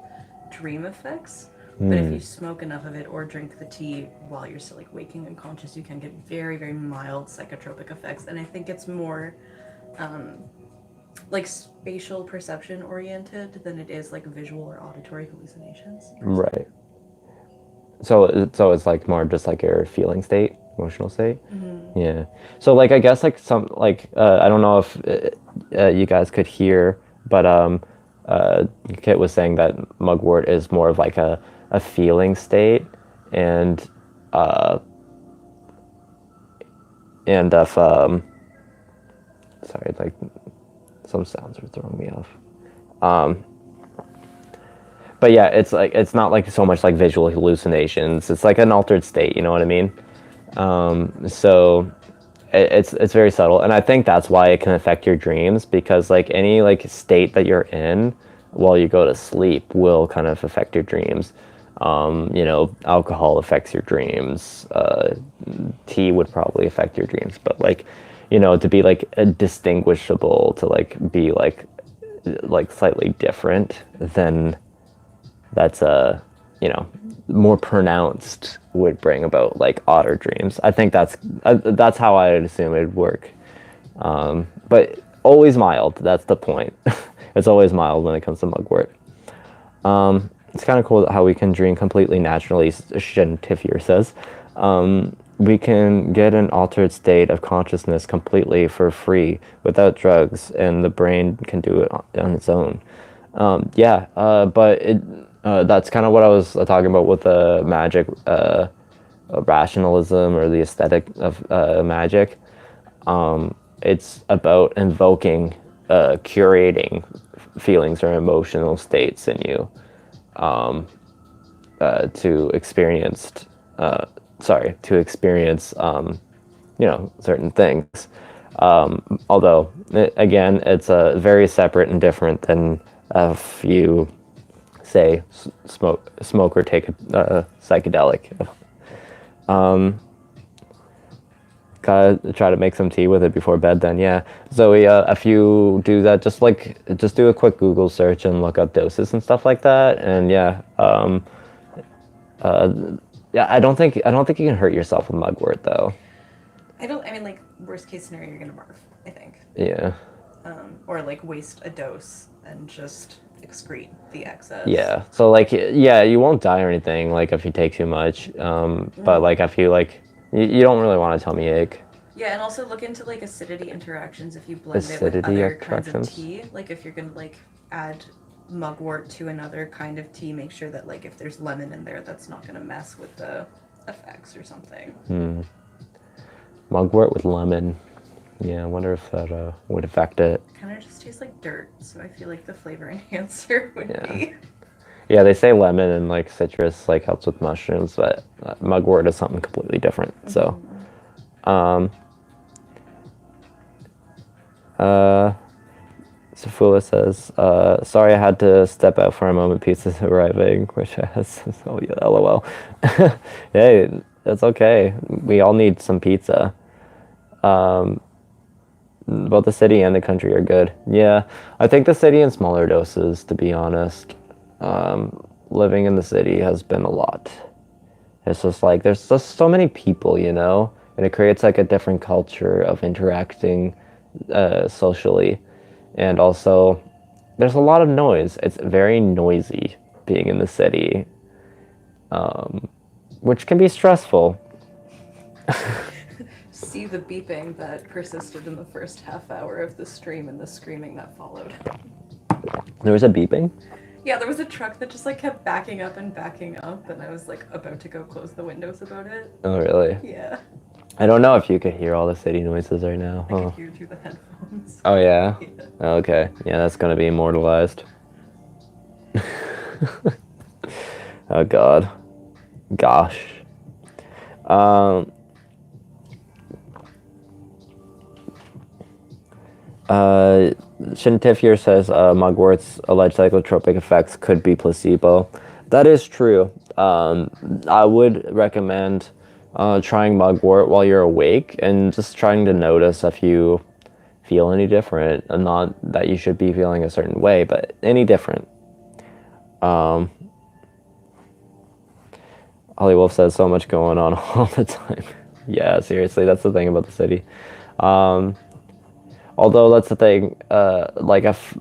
dream effects. But if you smoke enough of it or drink the tea while you're still like waking and conscious, you can get very, very mild psychotropic effects. And I think it's more like spatial perception oriented than it is like visual or auditory hallucinations. Right. So it's like more just like your feeling state, emotional state. Mm-hmm. Yeah. So like I guess like some like I don't know if you guys could hear, but Kit was saying that mugwort is more of like a feeling state, and if sorry, like some sounds are throwing me off. But yeah, it's like it's not like so much like visual hallucinations. It's like an altered state. You know what I mean? So it's very subtle, and I think that's why it can affect your dreams, because like any like state that you're in while you go to sleep will kind of affect your dreams. You know, alcohol affects your dreams. Tea would probably affect your dreams, but like, you know, to be like distinguishable, to like be like slightly different, then that's you know, more pronounced would bring about like odder dreams. I think that's how I would assume it'd work. But always mild. That's the point. It's always mild when it comes to mugwort. It's kind of cool how we can dream completely naturally. Shin Tiffier says, we can get an altered state of consciousness completely for free without drugs, and the brain can do it on its own. But that's kind of what I was talking about with the magic rationalism or the aesthetic of magic. It's about invoking, curating feelings or emotional states in you to experience, you know, certain things. Although, again, it's very separate and different than if you say smoke or take a psychedelic. Gotta try to make some tea with it before bed then, yeah. Zoe, if you do that, just do a quick Google search and look up doses and stuff like that, and yeah. I don't think you can hurt yourself with mugwort though. I mean, like, worst case scenario, you're gonna barf, I think. Yeah. Or like waste a dose and just excrete the excess. Yeah. So like, yeah, you won't die or anything like if you take too much. But like if you like, you don't really want a tummy ache. Yeah, and also look into like acidity interactions if you blend it with other kinds of tea. Like if you're gonna like add mugwort to another kind of tea, make sure that like if there's lemon in there, that's not gonna mess with the effects or something. Mugwort with lemon. Yeah, I wonder if that would affect it. Kind of just tastes like dirt, so I feel like the flavor enhancer would be. Yeah, they say lemon and like citrus like helps with mushrooms, but mugwort is something completely different. So, Safula says, sorry I had to step out for a moment, pizza's arriving, which has, oh yeah, LOL. Hey, that's okay. We all need some pizza. Both the city and the country are good. Yeah, I think the city in smaller doses, to be honest. Living in the city has been a lot. It's just like, there's just so many people, you know? And it creates like a different culture of interacting socially. And also, there's a lot of noise. It's very noisy being in the city, which can be stressful. See the beeping that persisted in the first half hour of the stream and the screaming that followed. There was a beeping? Yeah, there was a truck that just like kept backing up, and I was like about to go close the windows about it. Oh, really? Yeah. I don't know if you could hear all the city noises right now. I could hear through the headphones. Oh, yeah? Yeah. Okay. Yeah, that's gonna be immortalized. Oh, God. Gosh. Um, uh, Shintifier says mugwort's alleged psychotropic effects could be placebo. That is true. I would recommend trying mugwort while you're awake and just trying to notice if you feel any different. And not that you should be feeling a certain way, but any different. Holly Wolf says so much going on all the time. Yeah, seriously, that's the thing about the city. Although that's the thing, like if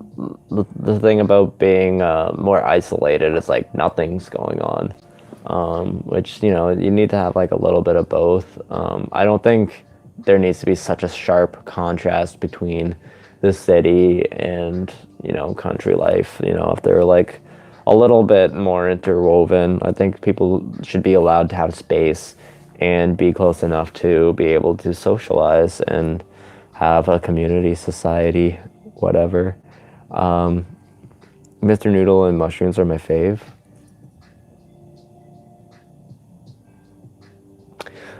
the thing about being more isolated is like nothing's going on, which you know you need to have like a little bit of both. I don't think there needs to be such a sharp contrast between the city and you know country life. You know if they're like a little bit more interwoven, I think people should be allowed to have space and be close enough to be able to socialize and have a community, society, whatever. Mr. Noodle and mushrooms are my fave.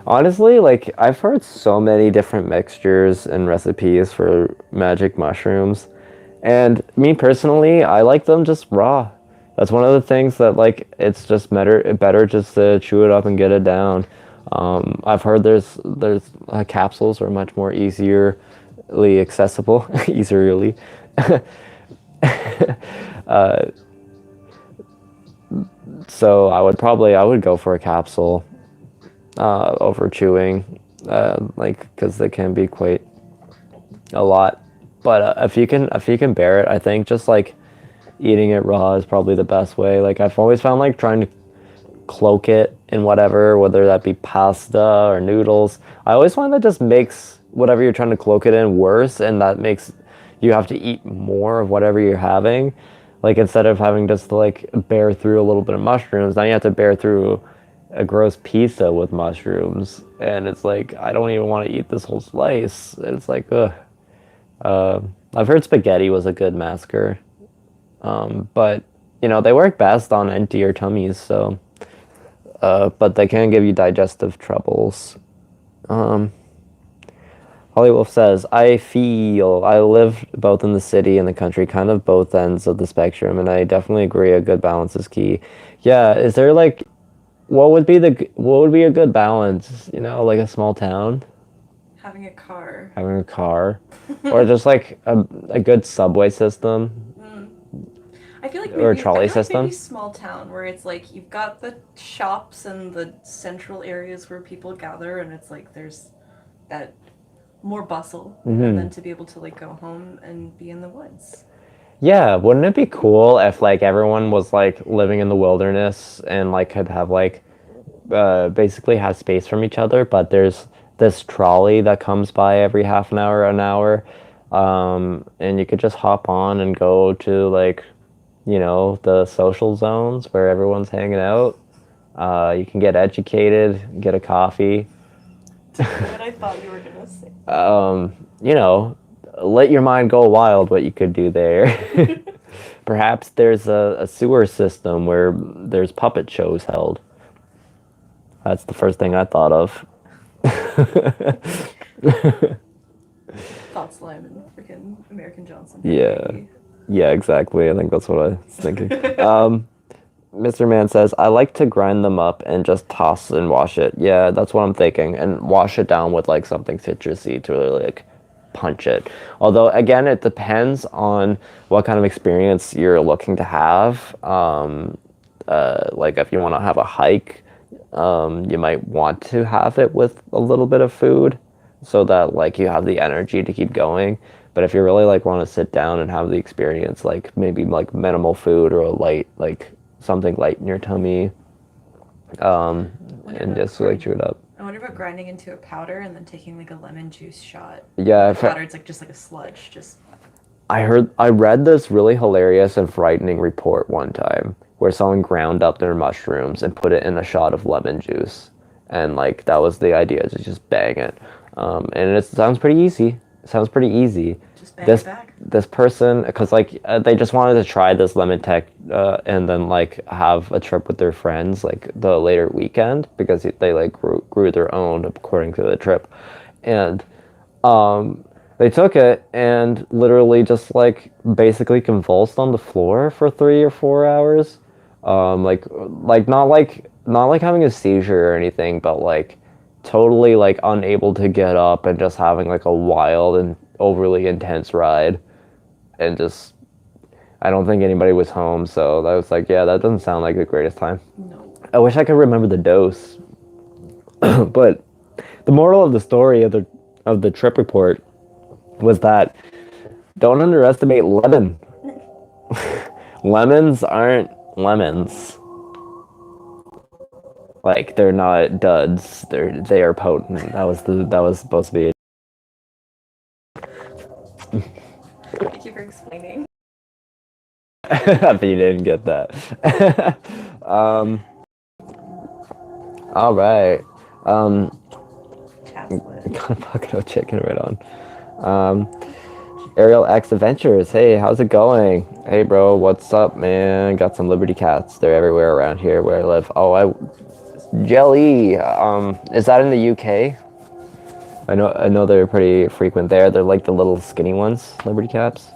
Honestly, like I've heard so many different mixtures and recipes for magic mushrooms. And me personally, I like them just raw. That's one of the things that like it's just better just to chew it up and get it down. I've heard there's capsules are much more easily accessible, easily. So I would go for a capsule over chewing, like because they can be quite a lot. But if you can bear it, I think just like eating it raw is probably the best way. Like I've always found like trying to cloak it in whatever, whether that be pasta or noodles. I always find that just makes whatever you're trying to cloak it in worse, and that makes you have to eat more of whatever you're having. Like instead of having just to like bear through a little bit of mushrooms, now you have to bear through a gross pizza with mushrooms, and it's like I don't even want to eat this whole slice. It's like ugh. I've heard spaghetti was a good masker, but you know they work best on emptier tummies. So, but they can give you digestive troubles. Holly Wolf says, I feel I live both in the city and the country, kind of both ends of the spectrum, and I definitely agree a good balance is key. Yeah, is there like what would be a good balance? You know, like a small town, Having a car. having a car, or just like a good subway system I feel like or a maybe trolley I feel like system. maybe small town where it's like you've got the shops and the central areas where people gather, and it's like there's that more bustle, and then to be able to like go home and be in the woods. Yeah, wouldn't it be cool if like everyone was like living in the wilderness and like could have like basically have space from each other, but there's this trolley that comes by every half an hour, and you could just hop on and go to like, you know, the social zones where everyone's hanging out. You can get educated, get a coffee. What I thought you were gonna say. You know, let your mind go wild what you could do there. Perhaps there's a sewer system where there's puppet shows held. That's the first thing I thought of. Thought slime and freaking American Johnson. Yeah. Yeah, exactly. I think that's what I was thinking. Mr. Man says, I like to grind them up and just toss and wash it. Yeah, that's what I'm thinking. And wash it down with like something citrusy to really like punch it. Although, again, it depends on what kind of experience you're looking to have. Like if you want to have a hike, you might want to have it with a little bit of food so that like you have the energy to keep going. But if you really like want to sit down and have the experience, like maybe like minimal food or a light, like something light in your tummy, and just like chew it up. I wonder about grinding into a powder and then taking like a lemon juice shot. Yeah, The powder, it's like just like a sludge, just. I read this really hilarious and frightening report one time where someone ground up their mushrooms and put it in a shot of lemon juice, and like that was the idea to just bang it. And it sounds pretty easy. It sounds pretty easy. Just bang This it back. this person, because like they just wanted to try this lemon tech, and then like have a trip with their friends like the later weekend because they like grew their own according to the trip, and they took it and literally just like basically convulsed on the floor for 3 or 4 hours. Not like having a seizure or anything, but like totally like unable to get up and just having like a wild and overly intense ride. And just I don't think anybody was home, so that was like, yeah, that doesn't sound like the greatest time. No. I wish I could remember the dose. But the moral of the story of the trip report was that don't underestimate lemon. Lemons aren't lemons. Like they're not duds. They are potent. That was supposed to be. Thank you for explaining. Happy you didn't get that. All right. Got a bucket of chicken right on. Ariel X Adventures. Hey, how's it going? Hey, bro, what's up, man? Got some Liberty cats. They're everywhere around here where I live. Jelly. Is that in the UK? I know they're pretty frequent there. They're like the little skinny ones, Liberty cats.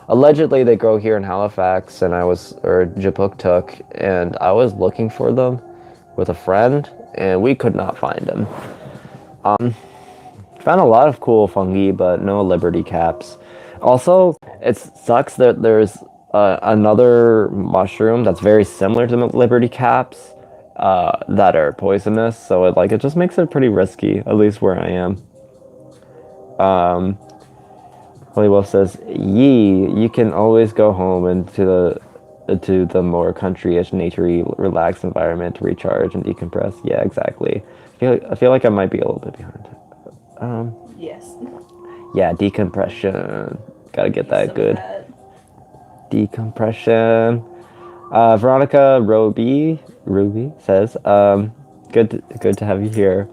Allegedly, they grow here in Halifax, or Japuktuk, and I was looking for them with a friend, and we could not find them. Found a lot of cool fungi, but no Liberty caps. Also, it sucks that there's another mushroom that's very similar to the Liberty caps that are poisonous, so it just makes it pretty risky, at least where I am. Holy Wolf says, "Yee, you can always go home into the more country-ish, naturey, relaxed environment to recharge and decompress." Yeah, exactly. I feel like I might be a little bit behind. Yes. Yeah, decompression. Gotta get that good. Decompression. Veronica Ruby says, good to have you here.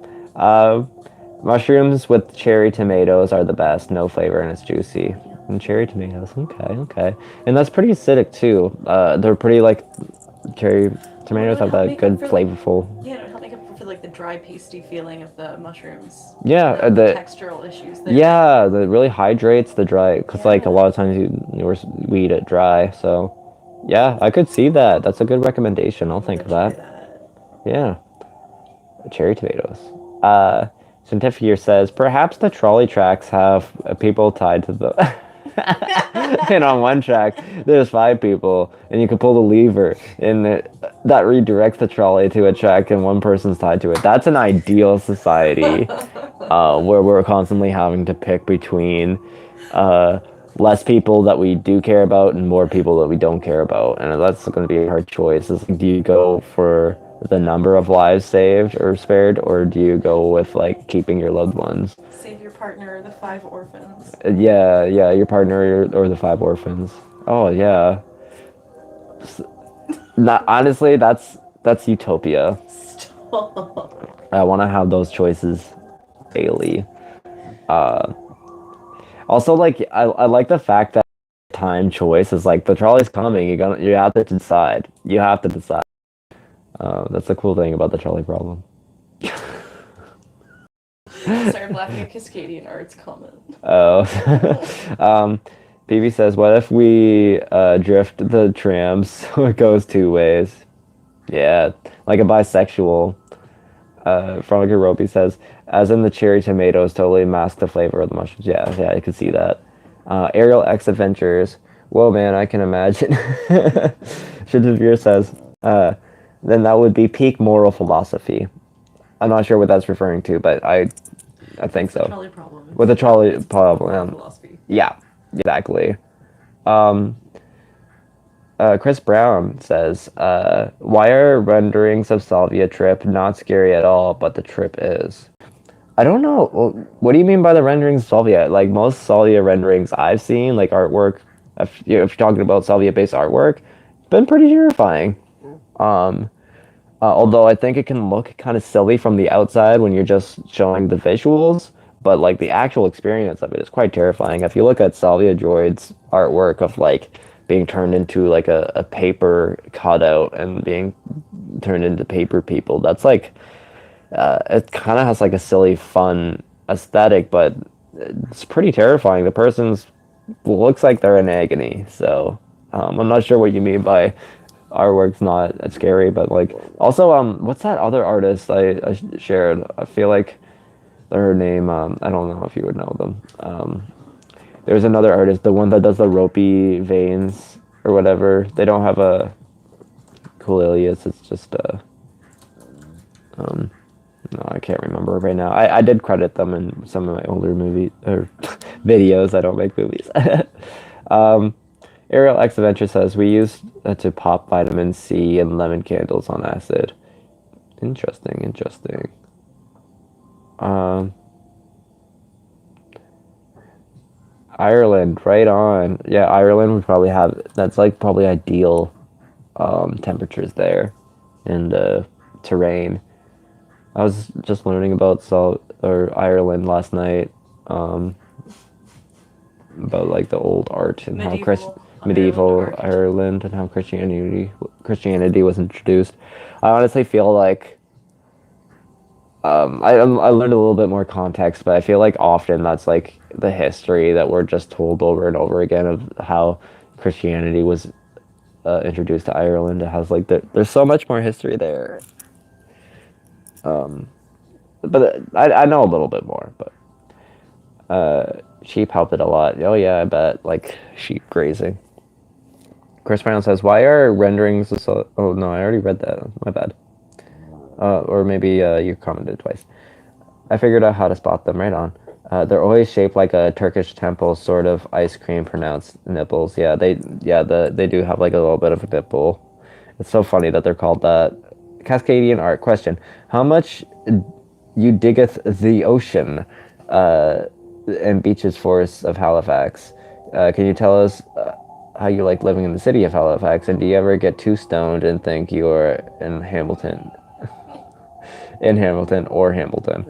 Mushrooms with cherry tomatoes are the best. No flavor and it's juicy. And cherry tomatoes, okay. And that's pretty acidic too. They're pretty like cherry tomatoes have that good flavorful. Yeah, it would help make up for like the dry, pasty feeling of the mushrooms. Yeah, the textural issues. There. Yeah, that really hydrates the dry because like a lot of times we eat it dry. So yeah, I could see that. That's a good recommendation. I'll think of that. Yeah, cherry tomatoes. Scientific says perhaps the trolley tracks have people tied to the. And on one track, there's 5 people, and you can pull the lever, and that redirects the trolley to a track, and one person's tied to it. That's an ideal society, where we're constantly having to pick between less people that we do care about and more people that we don't care about, and that's going to be a hard choice. Do you go for the number of lives saved or spared, or do you go with like keeping your loved ones? Save your partner or the 5 orphans. Yeah, your partner or the 5 orphans. Oh yeah. Not honestly, that's utopia. Stop. I want to have those choices daily. Also, like I like the fact that time choice is like the trolley's coming. You have to decide. You have to decide. That's the cool thing about the trolley problem. Sorry, I'm laughing at Cascadian Art's comment. Oh. BB says, what if we drift the tram so it goes 2 ways? Yeah, like a bisexual. Veronica Roby says, as in the cherry tomatoes totally mask the flavor of the mushrooms. Yeah, I could see that. Ariel X Adventures. Whoa, man, I can imagine. Shadavir says, then that would be peak moral philosophy. I'm not sure what that's referring to, but I think so. Trolley problem. With the trolley problem. Philosophy. Yeah, exactly. Chris Brown says, why are renderings of Salvia trip not scary at all, but the trip is? I don't know. Well, what do you mean by the renderings of salvia? Like most salvia renderings I've seen, like artwork, if you're talking about salvia-based artwork, been pretty terrifying. Um, although I think it can look kind of silly from the outside when you're just showing the visuals, but like the actual experience of it is quite terrifying. If you look at Salvia Droid's artwork of like being turned into like a paper cutout and being turned into paper people, that's like it kind of has like a silly, fun aesthetic, but it's pretty terrifying. The person's looks like they're in agony, so I'm not sure what you mean by our work's not as scary, but like also what's that other artist I shared? I feel like her name I don't know if you would know them. There's another artist, the one that does the ropey veins or whatever. They don't have a cool alias. It's just um no, I can't remember right now. I did credit them in some of my older movie or videos. I don't make movies. um Ariel X Adventure says we used to pop vitamin C and lemon candles on acid. Interesting, interesting. Um, Ireland, right on. Yeah, Ireland would probably have that's like probably ideal temperatures there and terrain. I was just learning about salt or Ireland last night, about like the old art and how medieval Ireland and how Christianity was introduced. I honestly feel like I learned a little bit more context, but I feel like often that's like the history that we're just told over and over again of how Christianity was introduced to Ireland. It has like there's so much more history there. Um, but I know a little bit more, but sheep help it a lot. Oh yeah, I bet like sheep grazing. Chris Brown says, "Why are renderings so?" Oh no, I already read that. My bad. Or maybe you commented twice. I figured out how to spot them right on. They're always shaped like a Turkish temple, sort of ice cream pronounced nipples. Yeah, they do have like a little bit of a nipple. It's so funny that they're called that. Cascadian art question: how much you diggeth the ocean and beaches forests of Halifax? Can you tell us how you like living in the city of Halifax? And do you ever get too stoned and think you're in Hamilton? In Hamilton or Hamilton.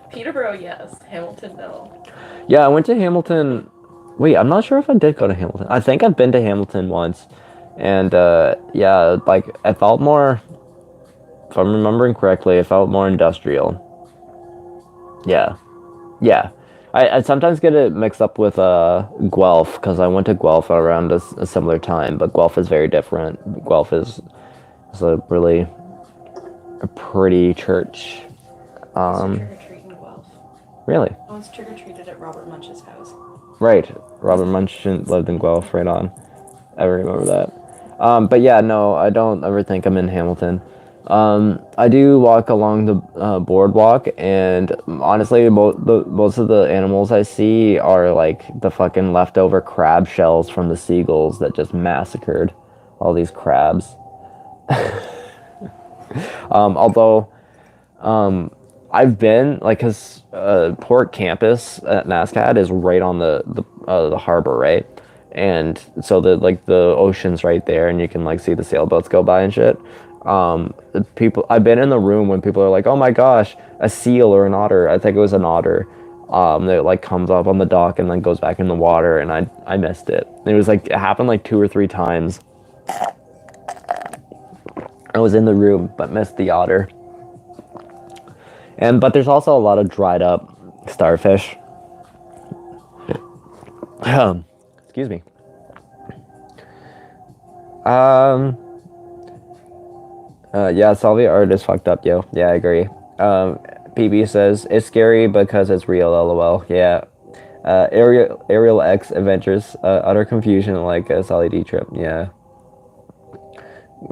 Peterborough, yes. Hamilton, no. Yeah, I went to Hamilton. Wait, I'm not sure if I did go to Hamilton. I think I've been to Hamilton once. And yeah, like it felt more, if I'm remembering correctly, it felt more industrial. Yeah. Yeah. I sometimes get it mixed up with Guelph because I went to Guelph around a similar time, but Guelph is very different. Guelph is a really a pretty church. Trick-or-treat in Guelph. Really? I was trick-or-treated at Robert Munch's house. Right. Robert Munch lived in Guelph, right on. I remember that. But yeah, no, I don't ever think I'm in Hamilton. I do walk along the boardwalk, and honestly, most of the animals I see are like the fucking leftover crab shells from the seagulls that just massacred all these crabs. Although I've been like, cause Port Campus at NASCAD is right on the harbor, right? And so the ocean's right there, and you can like see the sailboats go by and shit. I've been in the room when people are like, "Oh my gosh, a seal or an otter." I think it was an otter. That like comes up on the dock and then goes back in the water, and I missed it. It was like it happened like 2 or 3 times. I was in the room but missed the otter. But there's also a lot of dried up starfish. Excuse me. Yeah, Salvia art is fucked up, yo. Yeah, I agree. PB says it's scary because it's real. LOL. Yeah. Ariel X Adventures. Utter confusion like a Sally D trip. Yeah.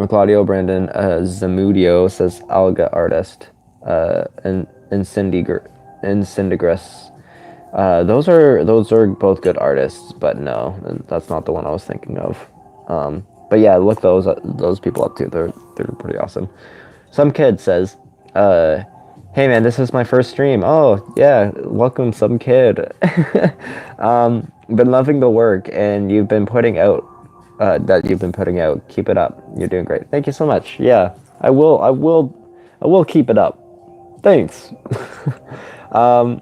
Claudio Brandon Zamudio says alga artist. And Cindigress. Those are both good artists, but no, that's not the one I was thinking of. But yeah, look those people up too. They're pretty awesome. Some kid says, Hey man, this is my first stream. Oh yeah, welcome some kid. Been loving the work and you've been putting out that you've been putting out. Keep it up. You're doing great. Thank you so much. Yeah, I will keep it up. Thanks. No,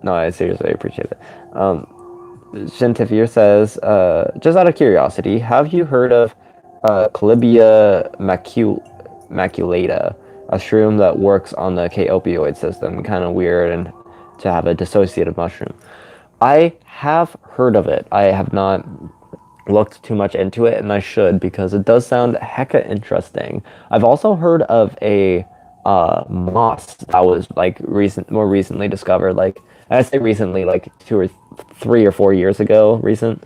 I seriously appreciate it. Shintifir says, just out of curiosity, have you heard of Calibia maculata, a shroom that works on the K-opioid system? Kind of weird and to have a dissociative mushroom. I have heard of it. I have not looked too much into it, and I should because it does sound hecka interesting. I've also heard of a moss that was like more recently discovered. Like I say recently, like 3 or 4 years ago. Recent.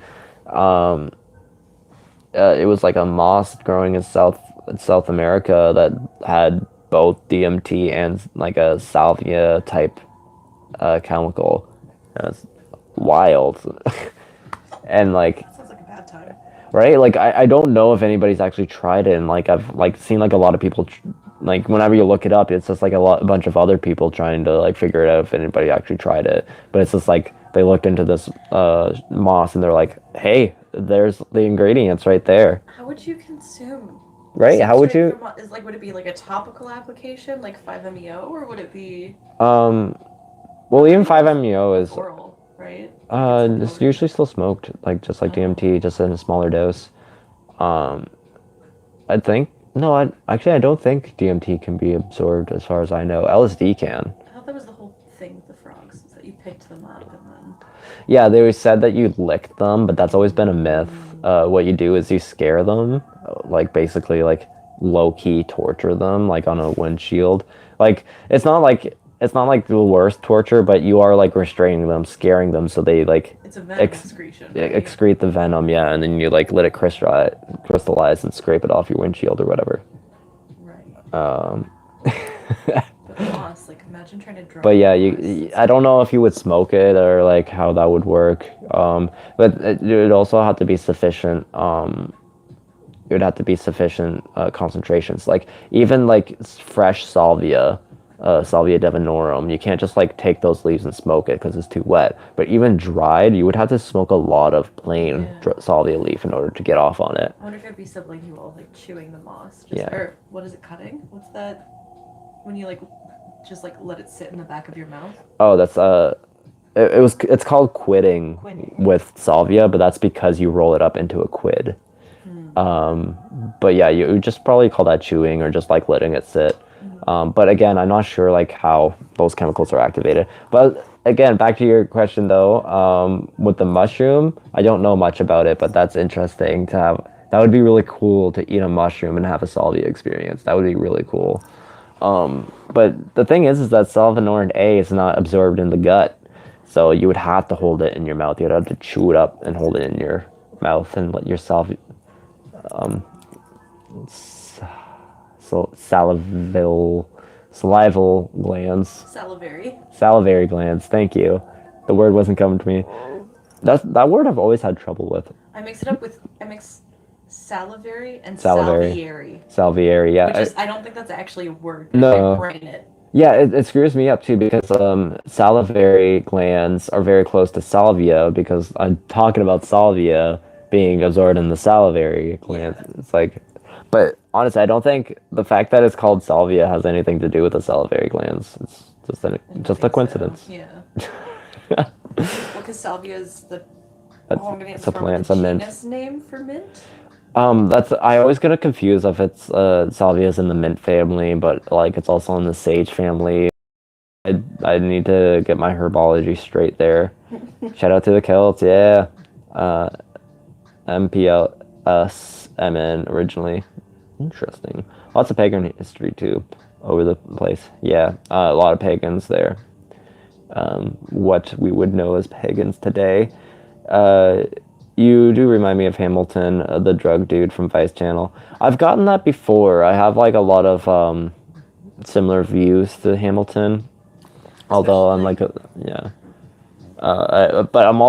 It was like a moss growing in South America that had both DMT and like a salvia type chemical. That's wild. And like Sounds like a bad time. right, like I don't know if anybody's actually tried it, and like I've like seen like a lot of people like whenever you look it up, it's just like a bunch of other people trying to like figure it out if anybody actually tried it. But it's just like they looked into this moss and they're like, hey, there's the ingredients right there. How would you consume? Right, how would you Is like, would it be like a topical application like 5-MeO, or would it be well, even 5-MeO is oral, right? it's usually still smoked, like just like DMT, just in a smaller dose. I think no, I don't think DMT can be absorbed as far as I know. LSD can. I thought that was the whole thing with the frogs, is that you picked them up and then. Yeah, they always said that you licked them, but that's always been a myth. What you do is you scare them, like basically like low key torture them, like on a windshield. Like it's not like the worst torture, but you are like restraining them, scaring them, so they like It's a venom excretion. Right? excrete the venom, yeah, and then you like let it crystallize and scrape it off your windshield or whatever. Right. But moss, like imagine trying to dry. But yeah, I don't know if you would smoke it or like how that would work. But it would also have to be sufficient. It would have to be sufficient concentrations. Like even like fresh salvia, Salvia divinorum, you can't just like take those leaves and smoke it because it's too wet. But even dried, you would have to smoke a lot of plain salvia leaf in order to get off on it. I wonder if it'd be sublingual, like chewing the moss. Yeah. Or what is it, cutting? What's that? When you like just like let it sit in the back of your mouth. Oh, that's it's called quitting with salvia, but that's because you roll it up into a quid. But yeah, you would just probably call that chewing or just like letting it sit. But again, I'm not sure like how those chemicals are activated. But again, back to your question though, with the mushroom, I don't know much about it, but that's interesting to have. That would be really cool to eat a mushroom and have a salvia experience. That would be really cool. But the thing is that salvinorin A is not absorbed in the gut. So you would have to hold it in your mouth. You'd have to chew it up and hold it in your mouth and let yourself salival glands. Salivary glands. Thank you. The word wasn't coming to me. That word I've always had trouble with. I mix salivary and salviary. Salviary, yeah. Which is, I don't think that's actually a word. No. I brain it. Yeah, it screws me up too because salivary glands are very close to salvia because I'm talking about salvia being absorbed in the salivary glands. Yeah. It's like, but honestly, I don't think the fact that it's called salvia has anything to do with the salivary glands. It's just a coincidence. So. Yeah. Well, because salvia is the it's a plant, it's a mint. Genus name for mint. I always get confused if it's salvia is in the mint family, but like it's also in the sage family. I need to get my herbology straight there. Shout out to the Celts, yeah. MPLSMN originally. Interesting. Lots of pagan history too, over the place. Yeah, a lot of pagans there. What we would know as pagans today. You do remind me of Hamilton, the drug dude from Vice Channel. I've gotten that before. I have like a lot of similar views to Hamilton. Although I'm like, yeah. But I'm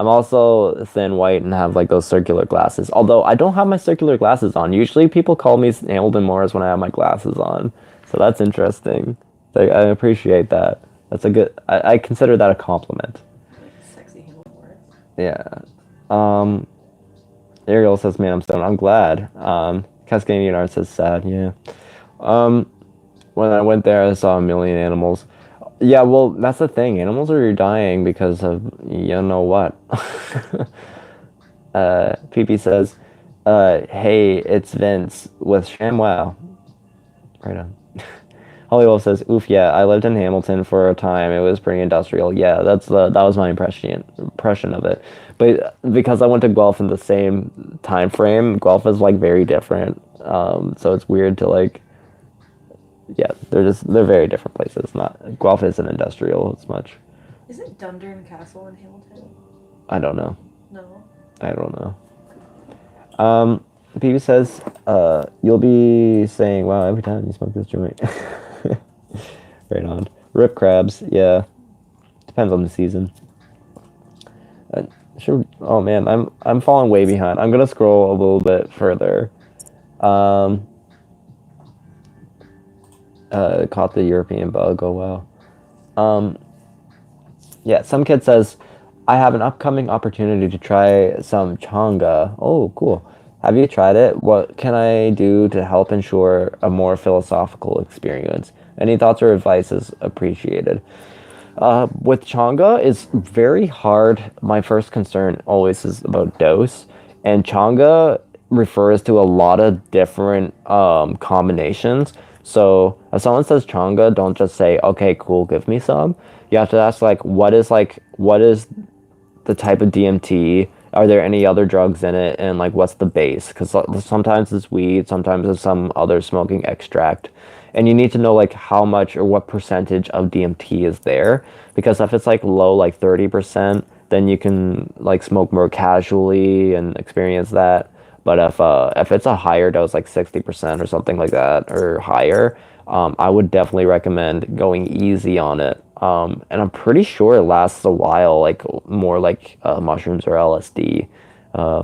also thin white and have like those circular glasses. Although I don't have my circular glasses on. Usually people call me Hamilton Morris when I have my glasses on. So that's interesting. Like, I appreciate that. That's a good. I consider that a compliment. Like sexy Hamilton words. Yeah. Um, Ariel says, "Man, I'm stoned. I'm glad." Cascadian Art says, "Sad." Yeah. Um, when I went there, I saw a million animals. Yeah, well, that's the thing. Animals are dying because of you know what. PP says, "Hey, it's Vince with ShamWow." Right on. Hollywell says, "Oof, yeah, I lived in Hamilton for a time. It was pretty industrial. Yeah, that was my impression of it. But because I went to Guelph in the same time frame, Guelph is like very different. So it's weird to like, yeah, they're very different places. Not Guelph isn't industrial as much. Isn't Dundurn Castle in Hamilton? I don't know. No. I don't know. Peavy says, you'll be saying, wow, every time you smoke this joint. Right on. Rip crabs, yeah. Depends on the season. Sure. Oh man, I'm falling way behind. I'm gonna scroll a little bit further. Caught the European bug. Oh wow. Yeah, some kid says, I have an upcoming opportunity to try some changa. Oh, cool. Have you tried it? What can I do to help ensure a more philosophical experience? Any thoughts or advice is appreciated. With changa, it's very hard. My first concern always is about dose, and changa refers to a lot of different combinations. So if someone says changa, don't just say, "Okay, cool, give me some." You have to ask what is the type of DMT? Are there any other drugs in it? And like, what's the base? Because sometimes it's weed, sometimes it's some other smoking extract. And you need to know like how much or what percentage of DMT is there. Because if it's like low, like 30%, then you can like smoke more casually and experience that. But if it's a higher dose, like 60% or something like that, or higher, I would definitely recommend going easy on it. And I'm pretty sure it lasts a while, like more like mushrooms or LSD,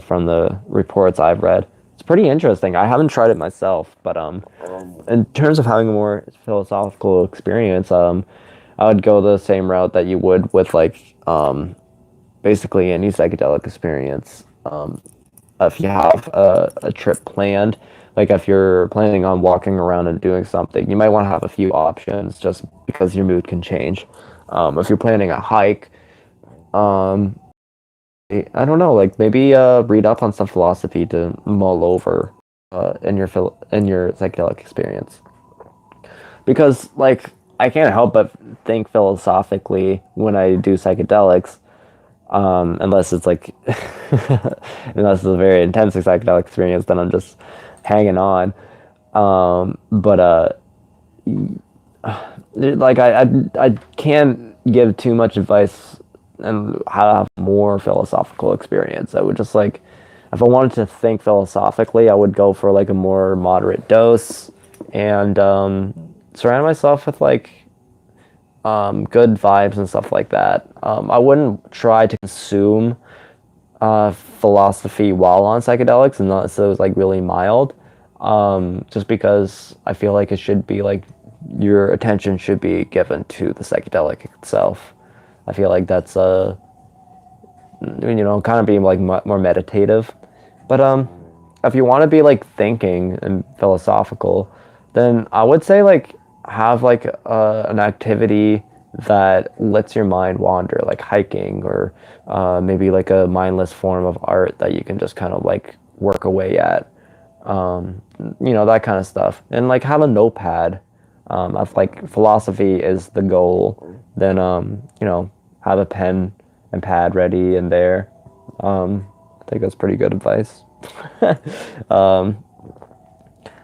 from the reports I've read. It's pretty interesting. I haven't tried it myself, but in terms of having a more philosophical experience, I would go the same route that you would with like basically any psychedelic experience. If you have a trip planned, like if you're planning on walking around and doing something, you might want to have a few options just because your mood can change. If you're planning a hike, um, I don't know, like maybe read up on some philosophy to mull over in your psychedelic experience. Because like I can't help but think philosophically when I do psychedelics, unless it's like unless it's a very intense psychedelic experience, then I'm just hanging on. But like I can't give too much advice and have more philosophical experience. I would just like, if I wanted to think philosophically, I would go for like a more moderate dose and surround myself with like good vibes and stuff like that. I wouldn't try to consume philosophy while on psychedelics unless it was like really mild. Just because I feel like it should be like your attention should be given to the psychedelic itself. I feel like that's kind of being like more meditative. But if you want to be like thinking and philosophical, then I would say like have like an activity that lets your mind wander, like hiking or maybe like a mindless form of art that you can just kind of like work away at. That kind of stuff. And like have a notepad. If like philosophy is the goal, then have a pen and pad ready in there. I think that's pretty good advice. um,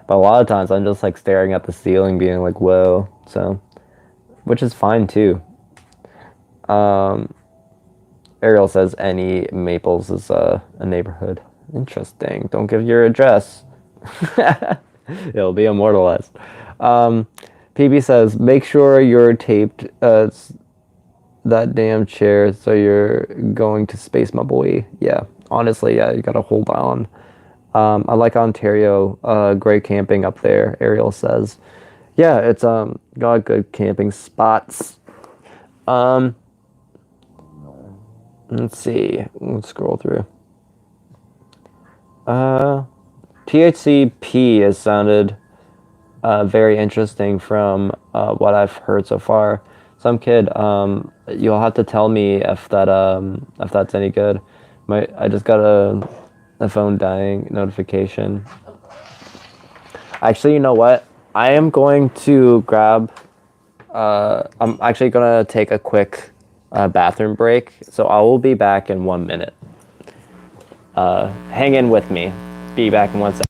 but a lot of times I'm just like staring at the ceiling, being like, "Whoa!" So, which is fine too. Ariel says any Maples is a neighborhood. Interesting. Don't give your address. It'll be immortalized. PB says, make sure you're taped that damn chair so you're going to space, my boy. Yeah, honestly, yeah, you gotta hold on. I like Ontario. Great camping up there, Ariel says. Yeah, it's got good camping spots. Um, let's see. Let's scroll through. Uh, THCP has sounded very interesting from what I've heard so far. Some kid, you'll have to tell me if that's any good. I just got a phone dying notification. Actually, you know what? I am going to grab. I'm actually gonna take a quick bathroom break, so I will be back in 1 minute. Hang in with me. Be back in 1 second.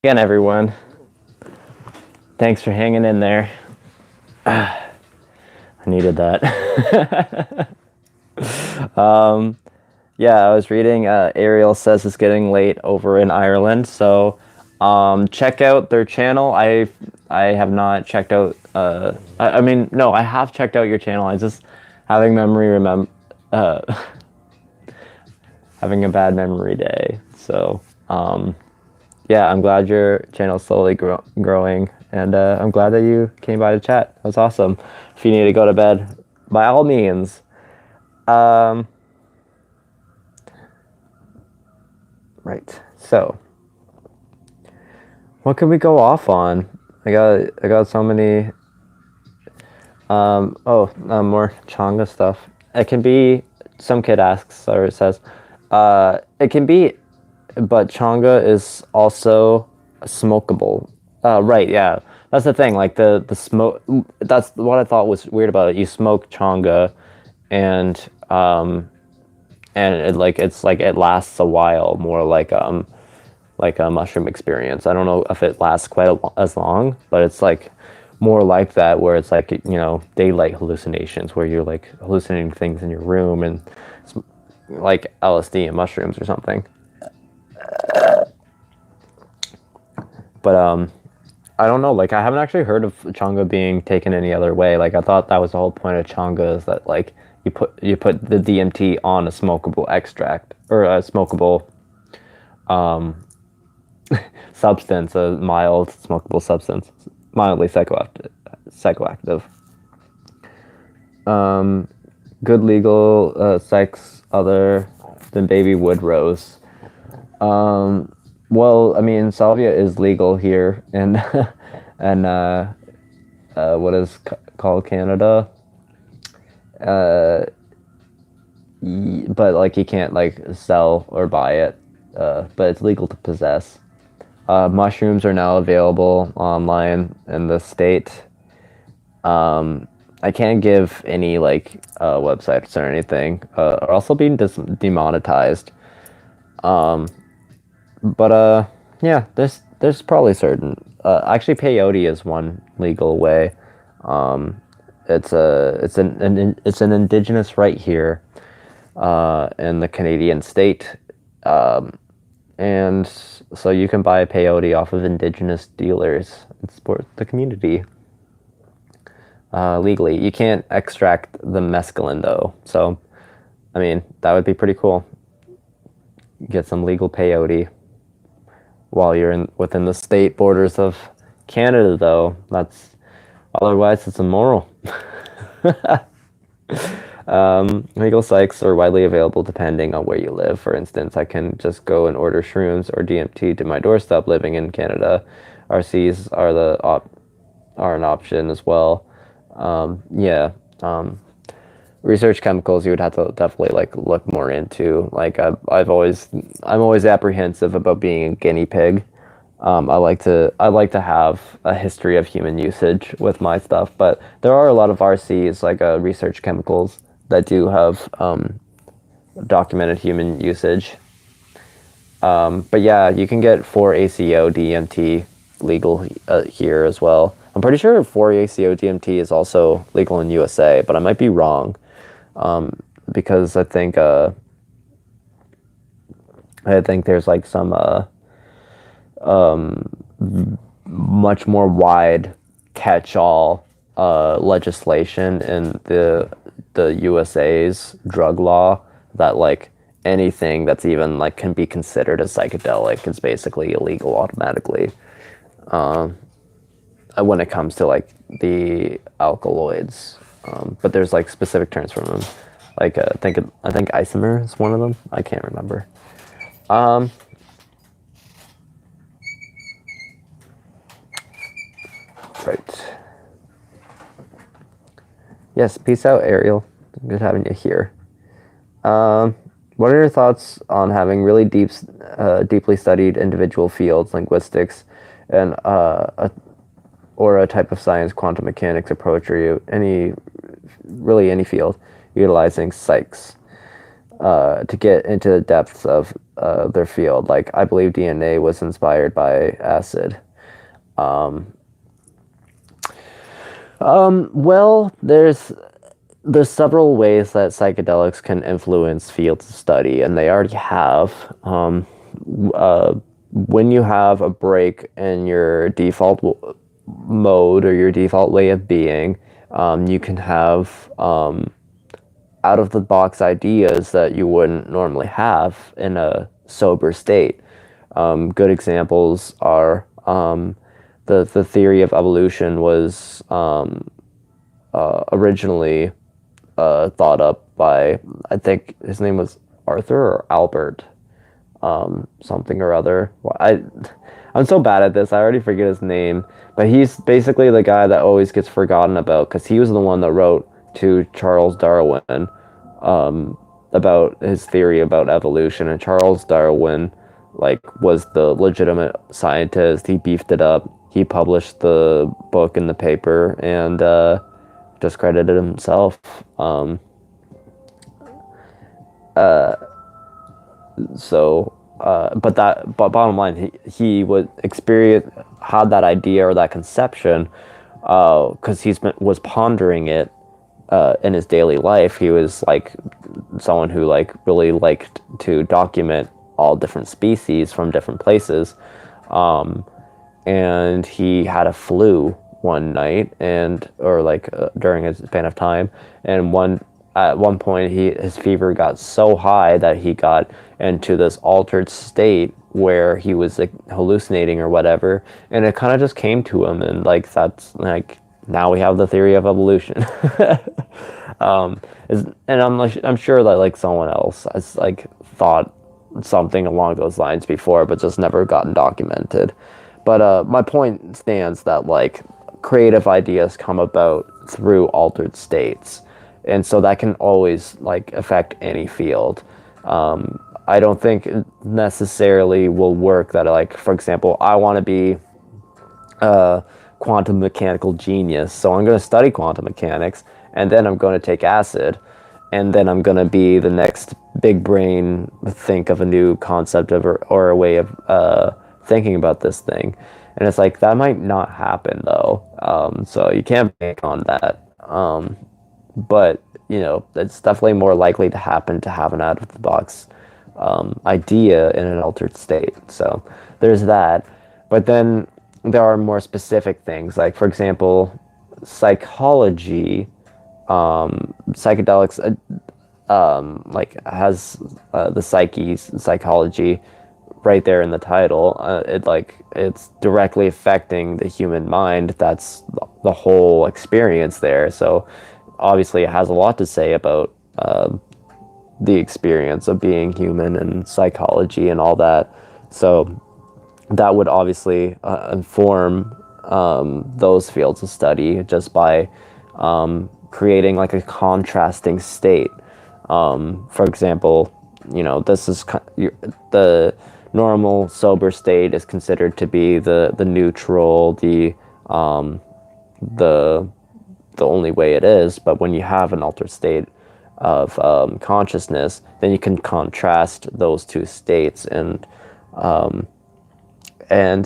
Again, everyone. Thanks for hanging in there. I needed that. Yeah, I was reading. Ariel says it's getting late over in Ireland, so check out their channel. I have not checked out. I mean, no, I have checked out your channel. I just having memory remember uh, having a bad memory day. So yeah, I'm glad your channel's slowly growing, and I'm glad that you came by to chat. That was awesome. If you need to go to bed, by all means. Um, right. So, what can we go off on? I got so many. More Changa stuff. It can be. Some kid asks or it says, it can be, but Changa is also smokable. Right. Yeah. That's the thing. Like the smoke. That's what I thought was weird about it. You smoke Changa, and and it's like it lasts a while. More like like a mushroom experience. I don't know if it lasts quite as long, but it's like more like that, where it's like, you know, daylight hallucinations, where you're like hallucinating things in your room, and it's like LSD and mushrooms or something. But I don't know. Like, I haven't actually heard of changa being taken any other way. Like, I thought that was the whole point of changa, is that like you put the DMT on a smokable extract, or a smokable substance, a mild smokable substance, mildly psychoactive. Good legal sex other than baby wood rose. Well, I mean, salvia is legal here in and what is called Canada. But like you can't like sell or buy it. But it's legal to possess. Mushrooms are now available online in the state. I can't give any like websites or anything. Are also being demonetized. But yeah, there's probably certain. Actually, peyote is one legal way. It's an indigenous right here in the Canadian state, and so you can buy peyote off of indigenous dealers and support the community legally. You can't extract the mescaline though, so I mean that would be pretty cool. Get some legal peyote while you're within the state borders of Canada, though. That's otherwise it's immoral. Legal psychs are widely available depending on where you live. For instance, I can just go and order shrooms or DMT to my doorstep. Living in Canada, RCs are an option as well. Yeah. Research chemicals you would have to definitely like look more into. Like I'm always apprehensive about being a guinea pig. I like to have a history of human usage with my stuff, but there are a lot of RCs, like research chemicals, that do have documented human usage. But yeah, you can get 4-ACO DMT legal here as well. I'm pretty sure 4-ACO DMT is also legal in USA, but I might be wrong. Because I think there's like some much more wide catch-all legislation in the USA's drug law, that like anything that's even like can be considered a psychedelic is basically illegal automatically. When it comes to like the alkaloids. But there's like specific terms from them. Like I think isomer is one of them. I can't remember. Right. Yes, peace out, Ariel. Good having you here. What are your thoughts on having really deeply studied individual fields, linguistics, and or a type of science, quantum mechanics, or poetry, any field, utilizing psychs to get into the depths of their field? Like, I believe DNA was inspired by acid. Well, there's several ways that psychedelics can influence fields of study, and they already have. When you have a break in your default mode or your default way of being, you can have out of the box ideas that you wouldn't normally have in a sober state. Good examples are the theory of evolution was originally thought up by, I think his name was Arthur or Albert, something or other. I'm so bad at this, I already forget his name, but he's basically the guy that always gets forgotten about, because he was the one that wrote to Charles Darwin about his theory about evolution, and Charles Darwin like was the legitimate scientist. He beefed it up. He published the book in the paper and discredited himself. So but bottom line, he would experience had that idea or that conception because was pondering it in his daily life. He was like someone who like really liked to document all different species from different places, and he had a flu one night or like during a span of time, and at one point his fever got so high that he got into this altered state where he was like hallucinating or whatever, and it kind of just came to him, and like that's like now we have the theory of evolution. And I'm sure that like someone else has like thought something along those lines before, but just never gotten documented. But my point stands that like creative ideas come about through altered states, and so that can always like affect any field. I don't think it necessarily will work that like, for example, I want to be a quantum mechanical genius, so I'm going to study quantum mechanics, and then I'm going to take acid, and then I'm going to be the next big brain, think of a new concept or a way of thinking about this thing. And it's like, that might not happen though. So you can't bank on that. But, you know, it's definitely more likely to happen to have an out of the box idea in an altered state. So there's that. But then there are more specific things, like, for example, psychology, psychedelics, like has the psychology right there in the title. It's directly affecting the human mind. That's the whole experience there. So obviously it has a lot to say about the experience of being human and psychology and all that. So that would obviously inform those fields of study just by creating like a contrasting state. For example, you know, this is the normal sober state is considered to be the neutral, the only way it is. But when you have an altered state of consciousness, then you can contrast those two states, and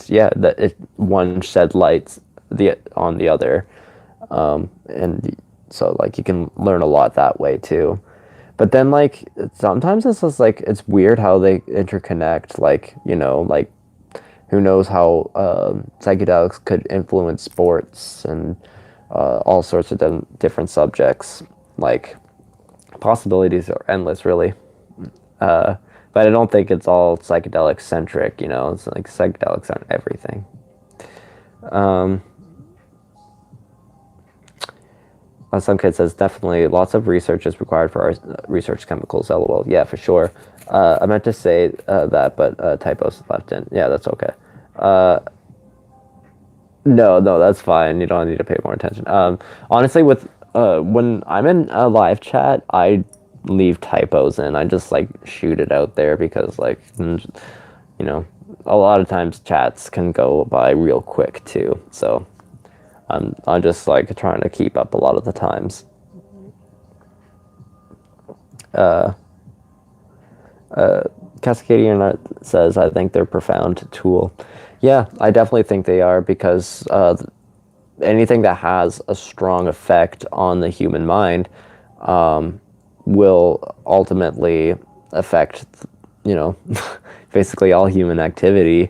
yeah, that one shed light on the other, and so like you can learn a lot that way too. But then like sometimes it's just like it's weird how they interconnect. Like, you know, like who knows how psychedelics could influence sports and all sorts of different subjects. Like, possibilities are endless, really. But I don't think it's all psychedelic centric. You know, it's like psychedelics aren't everything. Some kid says definitely lots of research is required for our research chemicals. LOL. Yeah, for sure. I meant to say that, but typos left in. Yeah, that's okay. No, that's fine. You don't need to pay more attention. Honestly, with when I'm in a live chat, I leave typos in. I just like shoot it out there because, like, you know, a lot of times chats can go by real quick too. So I'm just like trying to keep up a lot of the times. Cascadian says, I think they're a profound tool. Yeah, I definitely think they are, because anything that has a strong effect on the human mind will ultimately affect, you know, basically all human activity.